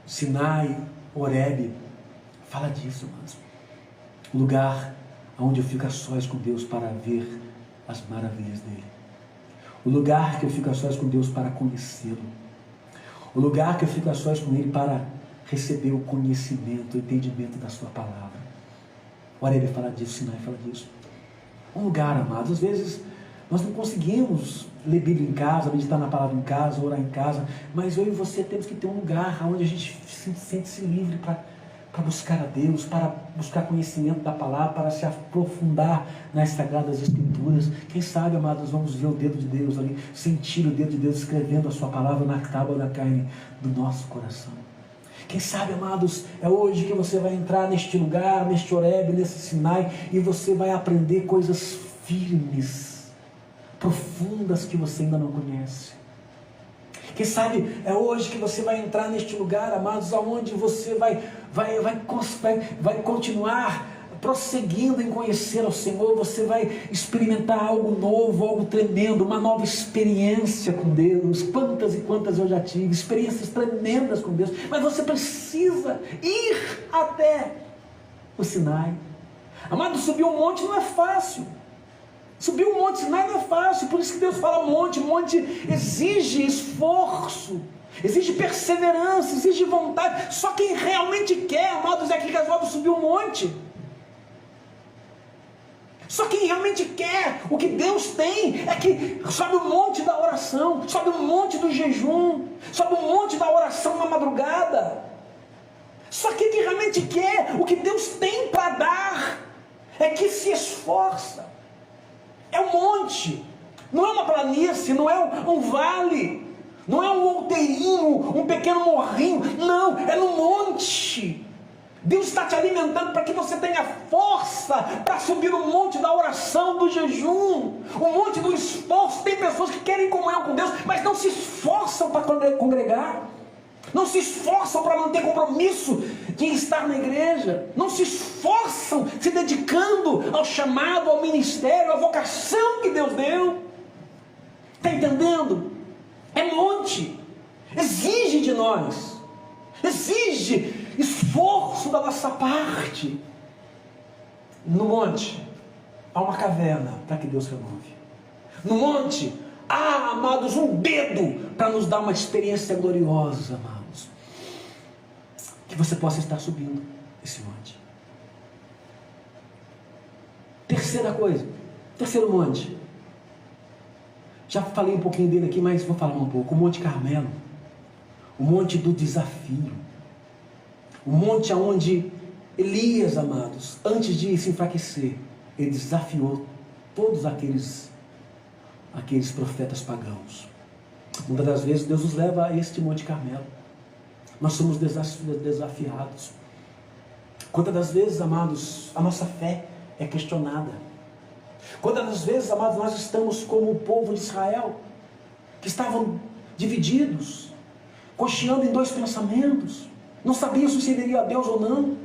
Sinai, Horebe, fala disso, irmãos. O lugar onde eu fico a sós com Deus para ver as maravilhas dele. O lugar que eu fico a sós com Deus para conhecê-lo. O lugar que eu fico a sós com ele para receber o conhecimento, o entendimento da sua palavra. O Horebe fala disso, o Sinai fala disso. Um lugar, amados, às vezes nós não conseguimos ler Bíblia em casa, meditar na palavra em casa, orar em casa, mas eu e você temos que ter um lugar onde a gente se sente-se livre para buscar a Deus, para buscar conhecimento da palavra, para se aprofundar nas Sagradas Escrituras. Quem sabe, amados, vamos ver o dedo de Deus ali, sentir o dedo de Deus escrevendo a sua palavra na tábua da carne do nosso coração. Quem sabe, amados, é hoje que você vai entrar neste lugar, neste Horebe, nesse Sinai, e você vai aprender coisas firmes, profundas que você ainda não conhece. Quem sabe é hoje que você vai entrar neste lugar, amados, aonde você vai continuar prosseguindo em conhecer ao Senhor. Você vai experimentar algo novo, algo tremendo, uma nova experiência com Deus. Quantas e quantas eu já tive, experiências tremendas com Deus, mas você precisa ir até o Sinai. Amado, subir um monte não é fácil. Subir um monte Sinai não é fácil, por isso que Deus fala monte exige esforço, exige perseverança, exige vontade. Só quem realmente quer, amados, é que resolve subir um monte. Só quem realmente quer o que Deus tem é que sobe o monte da oração, sobe o monte do jejum, sobe o monte da oração na madrugada. Só quem realmente quer o que Deus tem para dar é que se esforça. É um monte, não é uma planície, não é um vale, não é um outeirinho, um pequeno morrinho, não, é no monte. Deus está te alimentando para que você tenha força para subir o monte da oração, do jejum, o monte do esforço. Tem pessoas que querem comunhão com Deus, mas não se esforçam para congregar, não se esforçam para manter compromisso de estar na igreja, não se esforçam se dedicando ao chamado, ao ministério, à vocação que Deus deu. Está entendendo? É monte, exige de nós, exige esforço da nossa parte. No monte há uma caverna para que Deus remove. No monte há, amados, um dedo para nos dar uma experiência gloriosa, amados. Que você possa estar subindo esse monte. Terceira coisa, terceiro monte. Já falei um pouquinho dele aqui, mas vou falar um pouco. O Monte Carmelo, o monte do desafio, o monte onde Elias, amados, antes de se enfraquecer, ele desafiou todos aqueles profetas pagãos. Muitas das vezes Deus nos leva a este Monte Carmelo. Nós somos desafiados. Quantas das vezes, amados, a nossa fé é questionada. Quantas das vezes, amados, nós estamos como o povo de Israel, que estavam divididos, cocheando em dois pensamentos, não sabiam se serviria a Deus ou não.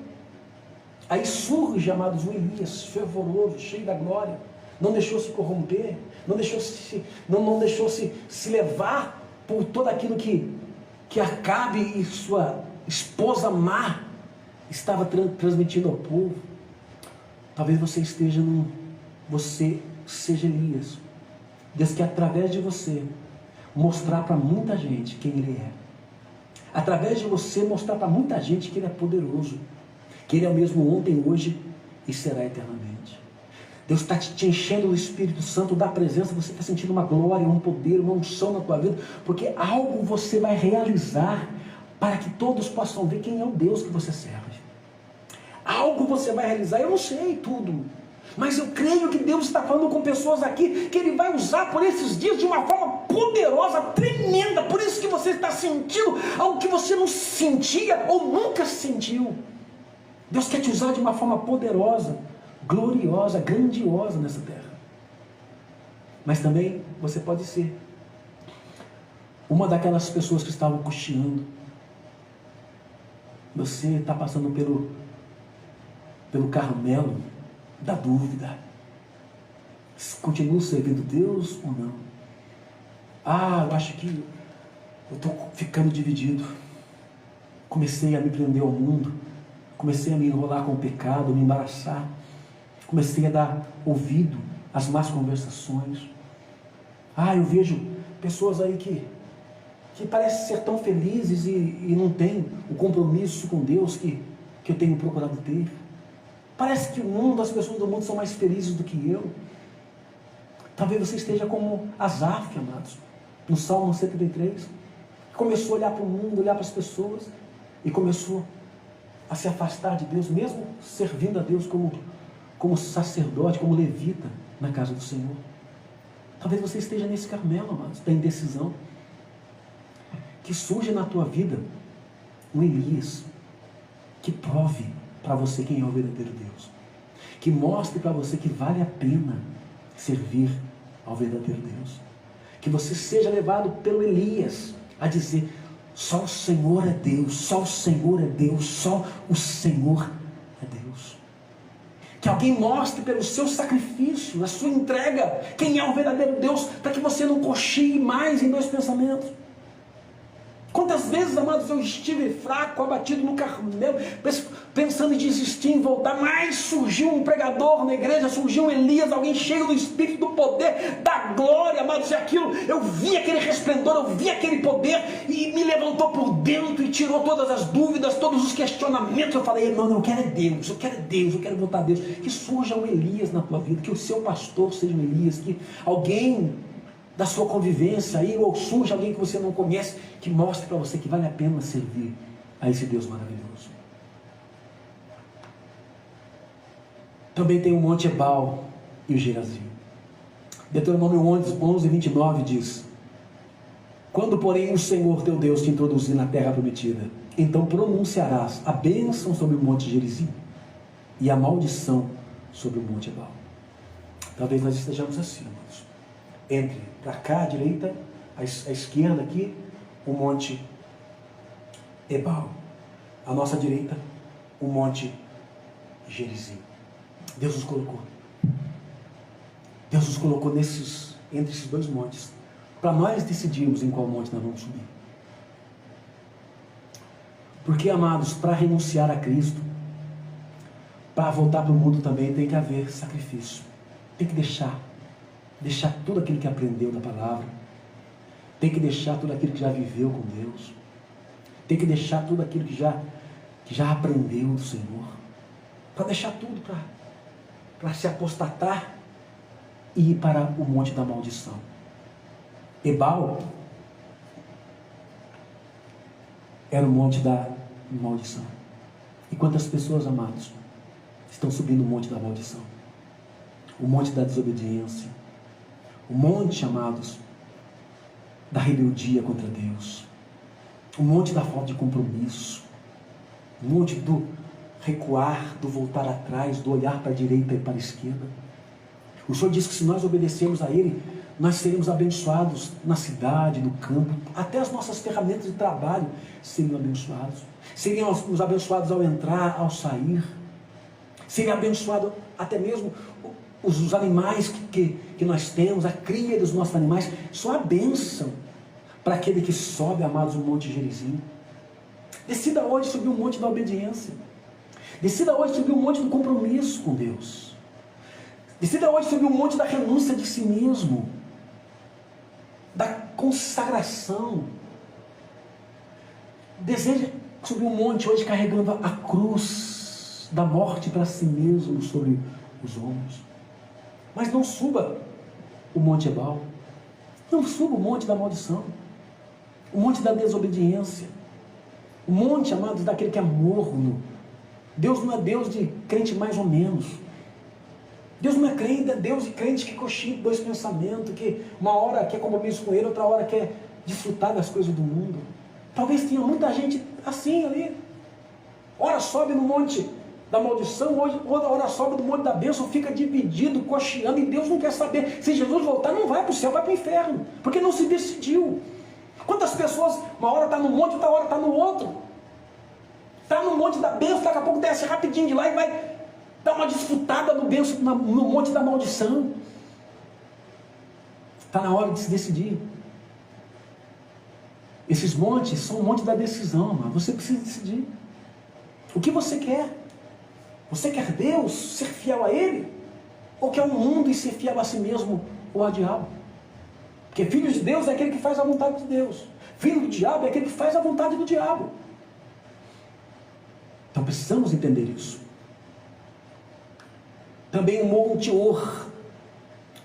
Aí surge, amados, o Elias, fervoroso, cheio da glória, não deixou se corromper, não deixou se levar por tudo aquilo que Acabe e sua esposa má estava transmitindo ao povo. Talvez você seja Elias. Deus quer, através de você, mostrar para muita gente quem Ele é. Através de você, mostrar para muita gente que Ele é poderoso, que Ele é o mesmo ontem, hoje e será eternamente. Deus está te enchendo do Espírito Santo, da presença, você está sentindo uma glória, um poder, uma unção na tua vida, porque algo você vai realizar para que todos possam ver quem é o Deus que você serve. Algo você vai realizar, eu não sei tudo, mas eu creio que Deus está falando com pessoas aqui, que Ele vai usar por esses dias de uma forma poderosa, tremenda. Por isso que você está sentindo algo que você não sentia ou nunca sentiu. Deus quer te usar de uma forma poderosa, gloriosa, grandiosa nessa terra. Mas também você pode ser uma daquelas pessoas que estavam cocheando. Você está passando pelo Carmelo da dúvida. Continua servindo Deus ou não? Eu acho que eu estou ficando dividido. Comecei a me prender ao mundo. Comecei a me enrolar com o pecado, me embaraçar. Comecei a dar ouvido às más conversações. Eu vejo pessoas aí que parecem ser tão felizes e não têm o compromisso com Deus que eu tenho procurado ter. Parece que o mundo, as pessoas do mundo são mais felizes do que eu. Talvez você esteja como Asaf, amados, no Salmo 103. Começou a olhar para o mundo, olhar para as pessoas e começou a se afastar de Deus, mesmo servindo a Deus como sacerdote, como levita na casa do Senhor. Talvez você esteja nesse Carmelo, amados, da indecisão. Que surja na tua vida um Elias que prove para você quem é o verdadeiro Deus, que mostre para você que vale a pena servir ao verdadeiro Deus, que você seja levado pelo Elias a dizer: só o Senhor é Deus, só o Senhor é Deus, só o Senhor é Deus. Que alguém mostre pelo seu sacrifício, a sua entrega, quem é o verdadeiro Deus, para que você não cochie mais em dois pensamentos. Quantas vezes, amados, eu estive fraco, abatido no Carmelo, pensando em desistir, em voltar, mas surgiu um pregador na igreja, surgiu um Elias, alguém cheio do Espírito, do poder, da glória, amados, e aquilo, eu vi aquele resplendor, eu vi aquele poder, e me levantou por dentro, e tirou todas as dúvidas, todos os questionamentos. Eu falei: não, eu quero é Deus, eu quero voltar a Deus. Que surja um Elias na tua vida, que o seu pastor seja um Elias, que alguém da sua convivência aí, ou surge alguém que você não conhece, que mostre para você que vale a pena servir a esse Deus maravilhoso. Também tem o Monte Ebal e o Gerazim. Deuteronômio 11, 29 diz: quando, porém, o Senhor teu Deus te introduzir na terra prometida, então pronunciarás a bênção sobre o Monte Gerizim e a maldição sobre o Monte Ebal. Talvez nós estejamos assim, irmãos. Entre para cá, à direita, à esquerda aqui, o Monte Ebal. À nossa direita, o Monte Gerizim. Deus nos colocou. Deus nos colocou entre esses dois montes, para nós decidirmos em qual monte nós vamos subir. Porque, amados, para renunciar a Cristo, para voltar para o mundo também tem que haver sacrifício. Tem que deixar tudo aquilo que aprendeu da palavra, tem que deixar tudo aquilo que já viveu com Deus, tem que deixar tudo aquilo que já aprendeu do Senhor, para deixar tudo, para se apostatar e ir para o monte da maldição. Ebal era o monte da maldição. E quantas pessoas, amados, estão subindo o monte da maldição? o monte da desobediência, o monte, amados, da rebeldia contra Deus, o monte da falta de compromisso, o monte do recuar, do voltar atrás, do olhar para a direita e para a esquerda. O Senhor diz que se nós obedecermos a Ele, nós seremos abençoados na cidade, no campo, até as nossas ferramentas de trabalho seriam abençoados. Seríamos abençoados ao entrar, ao sair. Seria abençoado até mesmo os animais que nós temos, a cria dos nossos animais. Só a bênção para aquele que sobe, amados, o monte Gerizim. Decida hoje subir o monte da obediência. Decida hoje subir o monte do compromisso com Deus. Decida hoje subir o monte da renúncia de si mesmo, da consagração. Deseja subir um monte hoje carregando a cruz da morte para si mesmo sobre os ombros. Mas não suba o monte Ebal. Não suba o monte da maldição. O monte da desobediência. O monte, amados, daquele que é morno. Deus não é Deus de crente mais ou menos. Deus não é crente, é Deus de crente que cochila dois pensamentos, que uma hora quer compromisso com Ele, outra hora quer desfrutar das coisas do mundo. Talvez tenha muita gente assim ali. Ora sobe no monte da maldição, ora sobe no monte da bênção, fica dividido, cocheando, e Deus não quer saber. Se Jesus voltar, não vai para o céu, vai para o inferno, porque não se decidiu. Quantas pessoas, uma hora está no monte, outra hora está no outro. Está no monte da bênção, daqui a pouco desce rapidinho de lá e vai dar uma desfrutada no bênção, no monte da maldição. Está na hora de se decidir. Esses montes são o monte da decisão, mas você precisa decidir. O que você quer? Você quer Deus, ser fiel a Ele? Ou quer o mundo e ser fiel a si mesmo ou a diabo? Porque filho de Deus é aquele que faz a vontade de Deus. Filho do diabo é aquele que faz a vontade do diabo. Então precisamos entender isso. Também o Monte Or,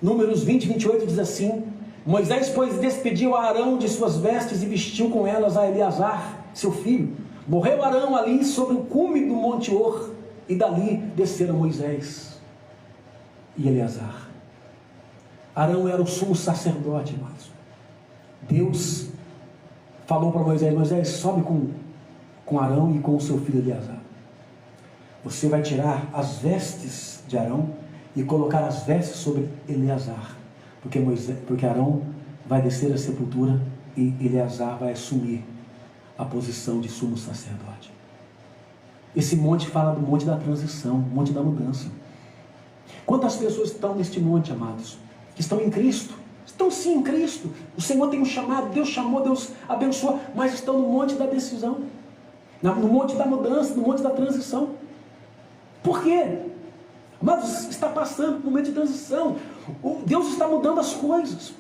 Números 20, 28 diz assim: Moisés, pois, despediu a Arão de suas vestes e vestiu com elas a Eleazar, seu filho. Morreu Arão ali sobre o cume do Monte Or, e dali desceram Moisés e Eleazar. Arão era o sumo sacerdote, irmãos. Deus falou para Moisés: Moisés, sobe com Arão e com o seu filho Eleazar. Você vai tirar as vestes de Arão e colocar as vestes sobre Eleazar, porque Arão vai descer à sepultura e Eleazar vai assumir a posição de sumo sacerdote. Esse monte fala do monte da transição, monte da mudança. Quantas pessoas estão neste monte, amados? Que estão em Cristo? Estão sim em Cristo. O Senhor tem um chamado, Deus chamou, Deus abençoou, mas estão no monte da decisão, no monte da mudança, no monte da transição. Por quê? Mas está passando por um momento de transição. Deus está mudando as coisas.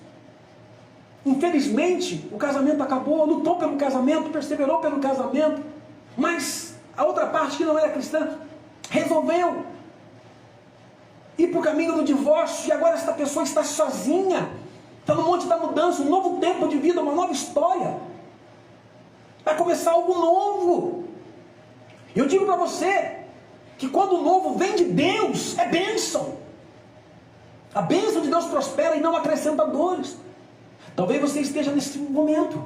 Infelizmente, o casamento acabou, lutou pelo casamento, perseverou pelo casamento, mas a outra parte que não era cristã resolveu ir para o caminho do divórcio, e agora esta pessoa está sozinha, está no monte da mudança, um novo tempo de vida, uma nova história. Vai começar algo novo. Eu digo para você que quando o novo vem de Deus, é bênção. A bênção de Deus prospera e não acrescenta dores. Talvez você esteja nesse momento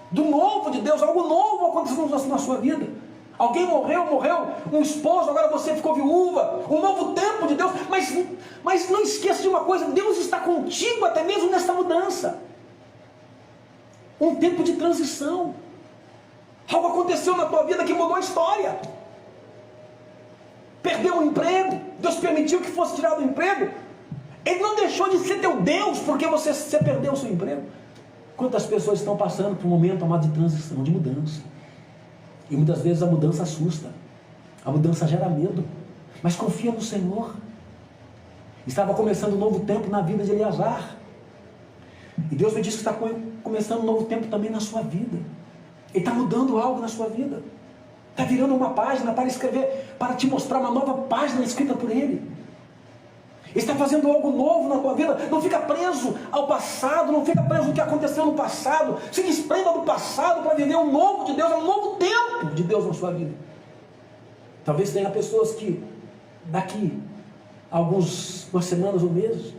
do novo de Deus, algo novo acontecendo na sua vida. Alguém morreu, um esposo, agora você ficou viúva, um novo tempo de Deus. Mas não esqueça de uma coisa: Deus está contigo até mesmo nesta mudança. Um tempo de transição. Algo aconteceu na tua vida que mudou a história. Perdeu o emprego, Deus permitiu que fosse tirado o emprego. Ele não deixou de ser teu Deus porque você perdeu o seu emprego. Quantas pessoas estão passando por um momento, amado, de transição, de mudança. E muitas vezes a mudança assusta. A mudança gera medo. Mas confia no Senhor. Estava começando um novo tempo na vida de Eleazar. E Deus me disse que está começando um novo tempo também na sua vida. Ele está mudando algo na sua vida. Está virando uma página para escrever, para te mostrar uma nova página escrita por Ele. Ele está fazendo algo novo na tua vida. Não fica preso ao passado, não fica preso no que aconteceu no passado. Se desprenda do passado para viver um novo de Deus, um novo tempo de Deus na sua vida. Talvez tenha pessoas que daqui algumas semanas ou meses,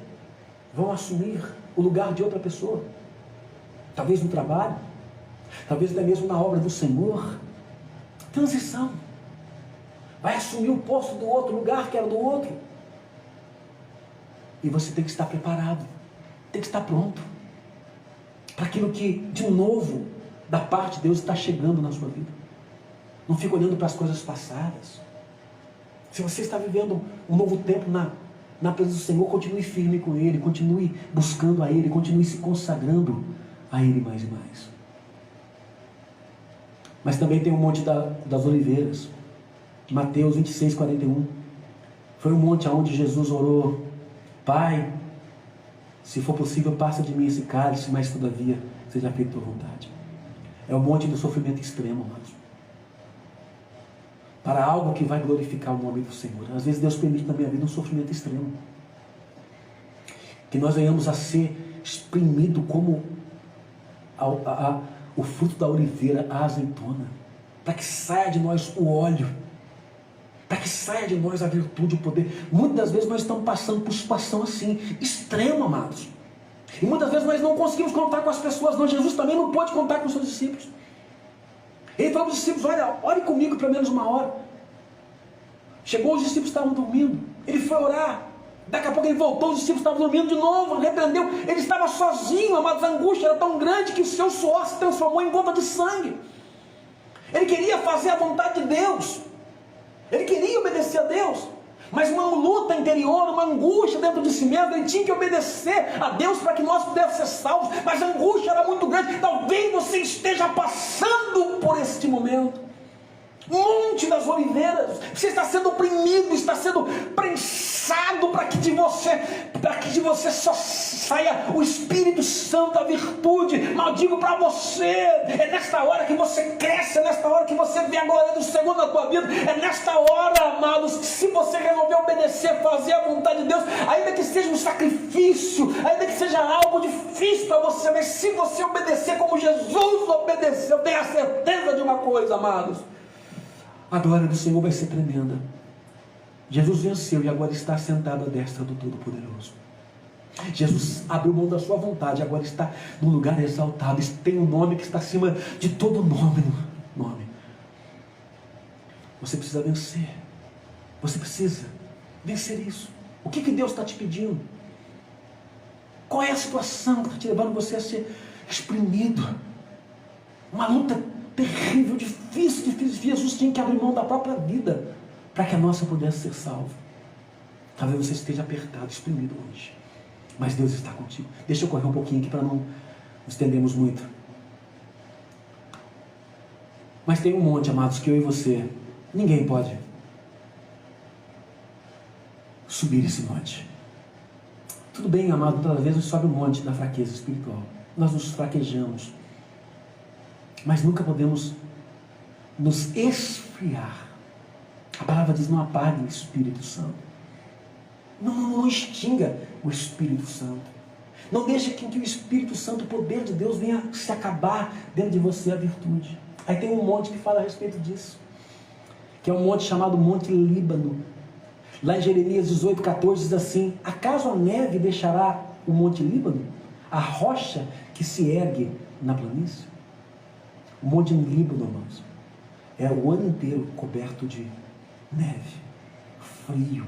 vão assumir o lugar de outra pessoa. Talvez no trabalho, talvez até mesmo na obra do Senhor. Transição. Vai assumir o posto do outro, o lugar que era do outro. E você tem que estar preparado, tem que estar pronto para aquilo que, de novo, da parte de Deus está chegando na sua vida. Não fique olhando para as coisas passadas. Se você está vivendo um novo tempo na presença do Senhor, continue firme com Ele, continue buscando a Ele, continue se consagrando a Ele mais e mais. Mas também tem o Monte das Oliveiras, Mateus 26, 41. Foi um monte onde Jesus orou: Pai, se for possível, passa de mim esse cálice, mas todavia seja feita a tua vontade. É o monte do sofrimento extremo, amados. Para algo que vai glorificar o nome do Senhor. Às vezes Deus permite na minha vida um sofrimento extremo. Que nós venhamos a ser exprimido como o fruto da oliveira, a azeitona. Para que saia de nós o óleo. Para que saia de nós a virtude, o poder. Muitas das vezes nós estamos passando por situação assim, extrema, amados. E muitas vezes nós não conseguimos contar com as pessoas, não. Jesus também não pôde contar com os seus discípulos. Ele falou para os discípulos: olha, ore comigo pelo menos uma hora. Chegou, os discípulos estavam dormindo. Ele foi orar. Daqui a pouco ele voltou, os discípulos estavam dormindo de novo, repreendeu. Ele estava sozinho, amados, a angústia era tão grande que o seu suor se transformou em gota de sangue. Ele queria fazer a vontade de Deus. Ele queria obedecer a Deus. Mas uma luta interior, uma angústia dentro de si mesmo. Ele tinha que obedecer a Deus para que nós pudéssemos ser salvos. Mas a angústia era muito grande. Talvez você esteja passando por este momento. Monte das Oliveiras. Você está sendo oprimido, está sendo prensado para que de você só saia o Espírito Santo, a virtude. Maldigo para você. É nesta hora que você cresce, é nesta hora que você vê a glória do Senhor na tua vida. É nesta hora, amados, que se você resolver obedecer, fazer a vontade de Deus, ainda que seja um sacrifício, ainda que seja algo difícil para você, mas se você obedecer como Jesus obedeceu, tenha certeza de uma coisa, amados: a glória do Senhor vai ser tremenda. Jesus venceu e agora está sentado à destra do Todo-Poderoso. Jesus abriu mão da sua vontade, agora está num lugar exaltado. Tem um nome que está acima de todo nome. Você precisa vencer. Você precisa vencer isso. O que Deus está te pedindo? Qual é a situação que está te levando você a ser exprimido? Uma luta terrível, difícil. Jesus tinha que abrir mão da própria vida para que a nossa pudesse ser salva. Talvez você esteja apertado, exprimido hoje, mas Deus está contigo. Deixa eu correr um pouquinho aqui para não nos estendermos muito. Mas tem um monte, amados, que eu e você, ninguém pode subir esse monte. Tudo bem, amado, toda vez a gente sobe um monte da fraqueza espiritual. Nós nos fraquejamos. Mas nunca podemos nos esfriar. A palavra diz: não apague o Espírito Santo. Não extinga o Espírito Santo. Não deixe que o Espírito Santo, o poder de Deus, venha se acabar dentro de você, a virtude. Aí tem um monte que fala a respeito disso, que é um monte chamado Monte Líbano. Lá em Jeremias 18, 14 diz assim: acaso a neve deixará o Monte Líbano? A rocha que se ergue na planície? O Monte Líbano, irmãos, é o ano inteiro coberto de neve, frio,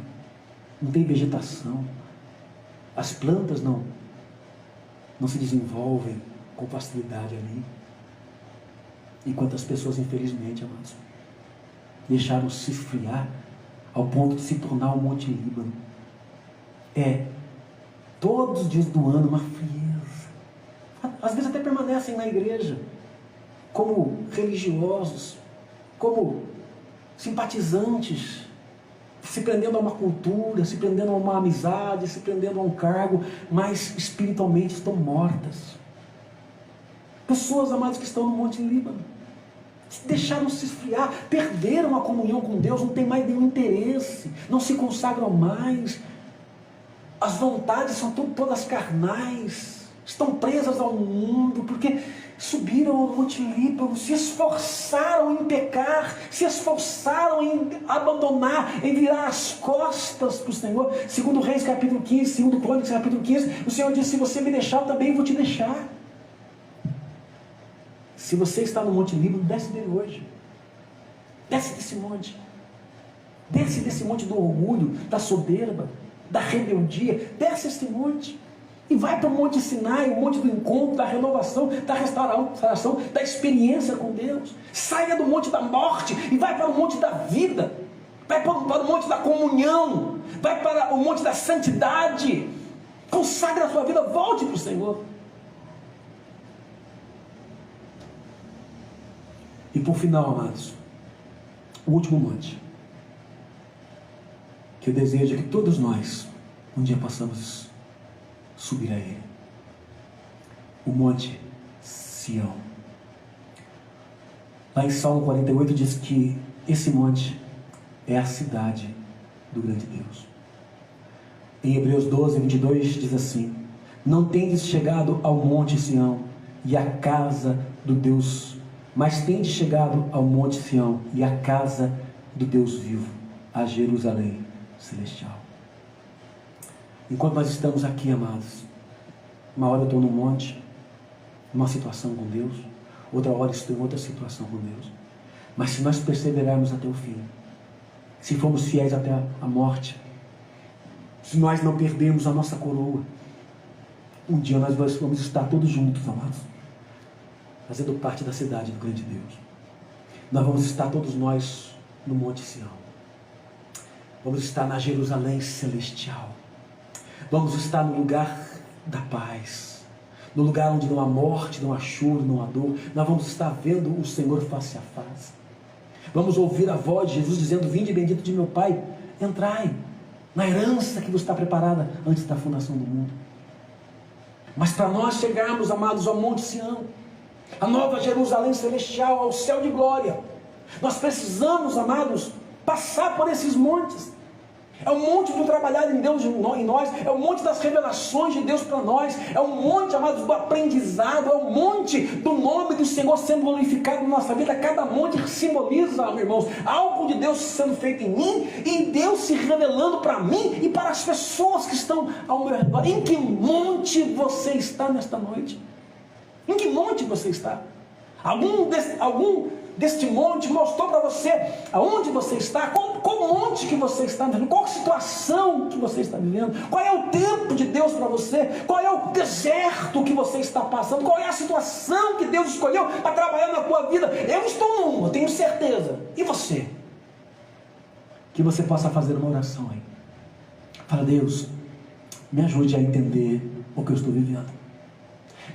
não tem vegetação, as plantas não se desenvolvem com facilidade ali. E quantas pessoas, infelizmente, amados, deixaram se esfriar ao ponto de se tornar o Monte Líbano. Todos os dias do ano uma frieza. Às vezes até permanecem na igreja como religiosos, como simpatizantes, se prendendo a uma cultura, se prendendo a uma amizade, se prendendo a um cargo, mas espiritualmente estão mortas. Pessoas, amados, que estão no Monte Líbano, deixaram se esfriar, perderam a comunhão com Deus, não tem mais nenhum interesse, não se consagram mais, as vontades são todas carnais, estão presas ao mundo, porque subiram ao Monte Líbano, se esforçaram em pecar, se esforçaram em abandonar, em virar as costas para o Senhor. Segundo Reis capítulo 15, segundo Crônicas capítulo 15, o Senhor disse: se você me deixar, eu também vou te deixar. Se você está no Monte Líbano, desce dele hoje. Desce desse monte. Desce desse monte do orgulho, da soberba, da rebeldia. Desce esse monte. E vai para o Monte Sinai, o monte do encontro, da renovação, da restauração, da experiência com Deus. Saia do monte da morte e vai para o monte da vida. Vai para o monte da comunhão. Vai para o monte da santidade. Consagre a sua vida, volte para o Senhor. E por final, amados, o último monte, que eu desejo que todos nós um dia possamos subir a ele. O Monte Sião. Lá em Salmo 48 diz que esse monte é a cidade do grande Deus. Em Hebreus 12, 22 diz assim: não tendes chegado ao Monte Sião e à casa do Deus, mas tendes chegado ao Monte Sião e à casa do Deus vivo, a Jerusalém celestial. Enquanto nós estamos aqui, amados, uma hora eu estou no monte, numa situação com Deus, outra hora estou em outra situação com Deus. Mas se nós perseverarmos até o fim, se formos fiéis até a morte, se nós não perdermos a nossa coroa, um dia nós vamos estar todos juntos, amados, fazendo parte da cidade do grande Deus. Nós vamos estar todos nós no Monte Sião. Vamos estar na Jerusalém celestial. Vamos estar no lugar da paz, no lugar onde não há morte, não há choro, não há dor. Nós vamos estar vendo o Senhor face a face. Vamos ouvir a voz de Jesus dizendo: vinde bendito de meu Pai, entrai na herança que vos está preparada antes da fundação do mundo. Mas para nós chegarmos, amados, ao Monte Sião, a nova Jerusalém celestial, ao céu de glória, nós precisamos, amados, passar por esses montes. É o monte do trabalhar em Deus em nós, é o monte das revelações de Deus para nós, é o monte, amados, do aprendizado, é o monte do nome do Senhor sendo glorificado na nossa vida. Cada monte simboliza, meus irmãos, algo de Deus sendo feito em mim e Deus se revelando para mim e para as pessoas que estão ao meu redor. Em que monte você está nesta noite? Em que monte você está? Algum deste monte mostrou para você aonde você está? Qual monte que você está vivendo? Qual situação que você está vivendo? Qual é o tempo de Deus para você? Qual é o deserto que você está passando? Qual é a situação que Deus escolheu para trabalhar na tua vida? Eu estou num, eu tenho certeza. E você? Que você possa fazer uma oração aí. Fala: Deus, me ajude a entender o que eu estou vivendo.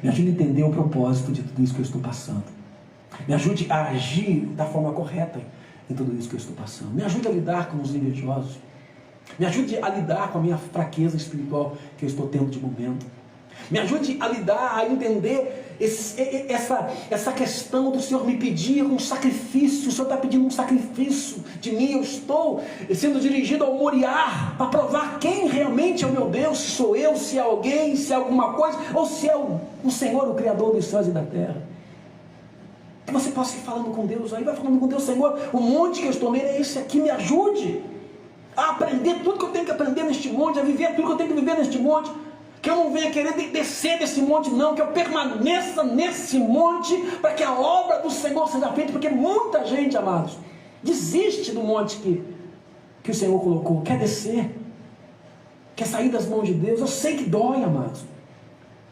Me ajude a entender o propósito de tudo isso que eu estou passando. Me ajude a agir da forma correta em tudo isso que eu estou passando. Me ajude a lidar com os invejosos. Me ajude a lidar com a minha fraqueza espiritual que eu estou tendo de momento. Me ajude a lidar, a entender essa questão do Senhor me pedir um sacrifício. O Senhor está pedindo um sacrifício de mim. Eu estou sendo dirigido ao Moriá para provar quem realmente é o meu Deus. Se sou eu, se é alguém, se é alguma coisa, ou se é o Senhor, o Criador dos céus e da terra. Que você possa ir falando com Deus aí, vai falando com Deus: Senhor, o monte que eu estou nele é esse aqui, me ajude a aprender tudo que eu tenho que aprender neste monte, a viver tudo que eu tenho que viver neste monte, que eu não venha querer descer desse monte não, que eu permaneça nesse monte, para que a obra do Senhor seja feita, porque muita gente, amados, desiste do monte que o Senhor colocou, quer descer, quer sair das mãos de Deus. Eu sei que dói, amados.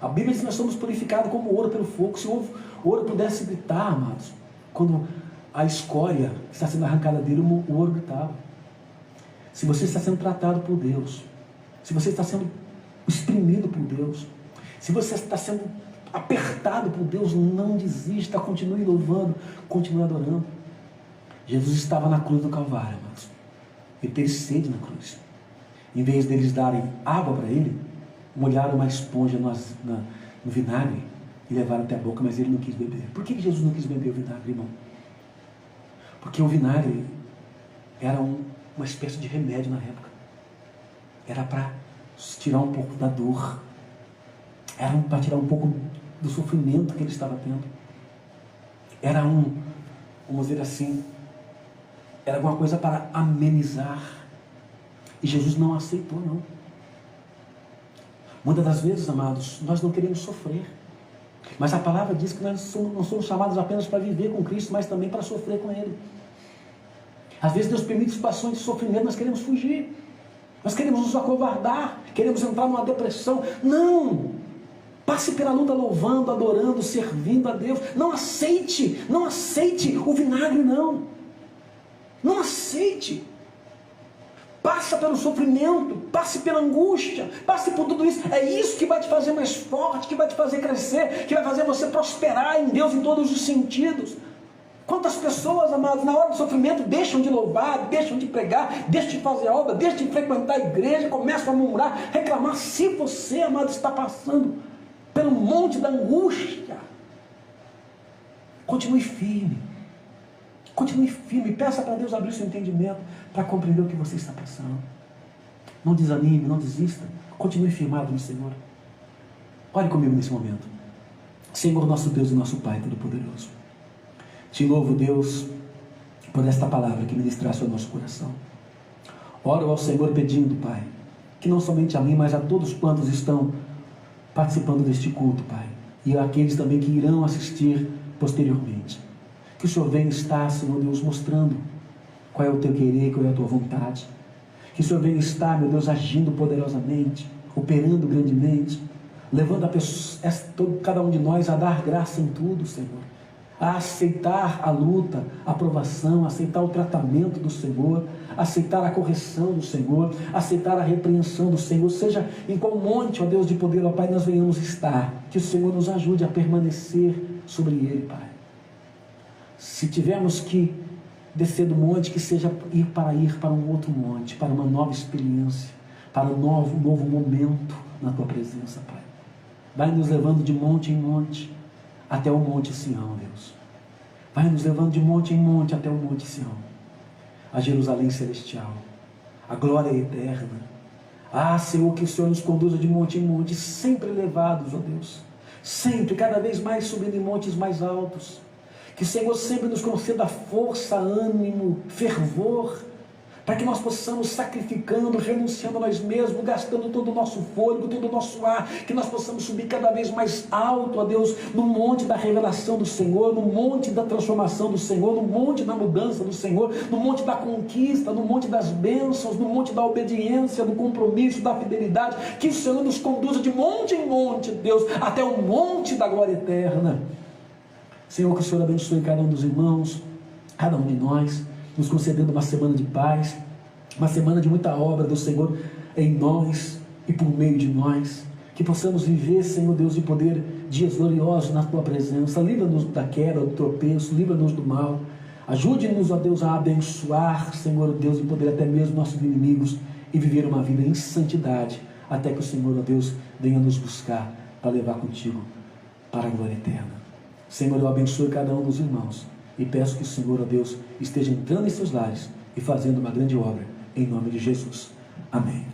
A Bíblia diz que nós somos purificados como ouro pelo fogo. Se o ouro pudesse gritar, amados, quando a escória está sendo arrancada dele, o ouro gritava. Se você está sendo tratado por Deus, se você está sendo exprimido por Deus, se você está sendo apertado por Deus, não desista, continue louvando, continue adorando. Jesus estava na cruz do Calvário, amados. Ele teve sede na cruz. Em vez deles darem água para ele, molharam uma esponja no vinagre e levaram até a boca, mas ele não quis beber. Por que Jesus não quis beber o vinagre, irmão? Porque o vinagre era uma espécie de remédio na época. Era para tirar um pouco da dor. Era para tirar um pouco do sofrimento que ele estava tendo. Era vamos dizer assim, era alguma coisa para amenizar. E Jesus não aceitou, não. Muitas das vezes, amados, nós não queremos sofrer. Mas a palavra diz que nós não somos chamados apenas para viver com Cristo, mas também para sofrer com Ele. Às vezes Deus permite situações de sofrimento, nós queremos fugir. Nós queremos nos acovardar, queremos entrar numa depressão. Não! Passe pela luta louvando, adorando, servindo a Deus. Não aceite o vinagre, não. Não aceite. Passa pelo sofrimento, passe pela angústia, passe por tudo isso. É isso que vai te fazer mais forte, que vai te fazer crescer, que vai fazer você prosperar em Deus em todos os sentidos. Quantas pessoas, amados, na hora do sofrimento deixam de louvar, deixam de pregar, deixam de fazer a obra, deixam de frequentar a igreja, começam a murmurar, reclamar. Se você, amado, está passando pelo monte da angústia, continue firme. Continue firme, peça para Deus abrir seu entendimento para compreender o que você está passando. Não desanime, não desista. Continue firmado no Senhor. Ore comigo nesse momento. Senhor, nosso Deus e nosso Pai Todo-Poderoso, te louvo, Deus, por esta palavra que ministraste ao nosso coração. Oro ao Senhor pedindo, Pai, que não somente a mim, mas a todos quantos estão participando deste culto, Pai, e aqueles também que irão assistir posteriormente, que o Senhor venha estar, Senhor Deus, mostrando qual é o teu querer, qual é a tua vontade. Que o Senhor venha estar, meu Deus, agindo poderosamente, operando grandemente, levando cada um de nós a dar graça em tudo, Senhor. A aceitar a luta, a provação, aceitar o tratamento do Senhor, aceitar a correção do Senhor, aceitar a repreensão do Senhor, seja em qual monte, ó Deus de poder, ó Pai, nós venhamos estar. Que o Senhor nos ajude a permanecer sobre ele, Pai. Se tivermos que descer do monte, que seja ir para um outro monte, para uma nova experiência, para um novo momento na Tua presença, Pai. Vai nos levando de monte em monte, até o monte Sião, Deus. Vai nos levando de monte em monte, até o monte Sião, a Jerusalém celestial, a glória eterna. Ah, Senhor, que o Senhor nos conduza de monte em monte, sempre elevados, ó Deus. Sempre, cada vez mais subindo em montes mais altos. Que o Senhor sempre nos conceda força, ânimo, fervor, para que nós possamos, sacrificando, renunciando a nós mesmos, gastando todo o nosso fôlego, todo o nosso ar, que nós possamos subir cada vez mais alto, ó Deus, no monte da revelação do Senhor, no monte da transformação do Senhor, no monte da mudança do Senhor, no monte da conquista, no monte das bênçãos, no monte da obediência, do compromisso, da fidelidade. Que o Senhor nos conduza de monte em monte, Deus, até o monte da glória eterna. Senhor, que o Senhor abençoe cada um dos irmãos, cada um de nós, nos concedendo uma semana de paz, uma semana de muita obra do Senhor em nós e por meio de nós, que possamos viver, Senhor Deus de poder, dias gloriosos na Tua presença. Livra-nos da queda, do tropeço, livra-nos do mal, ajude-nos, ó Deus, a abençoar, Senhor Deus de poder, até mesmo nossos inimigos, e viver uma vida em santidade, até que o Senhor, ó Deus, venha nos buscar para levar contigo para a glória eterna. Senhor, eu abençoe cada um dos irmãos e peço que o Senhor, ó Deus, esteja entrando em seus lares e fazendo uma grande obra, em nome de Jesus. Amém.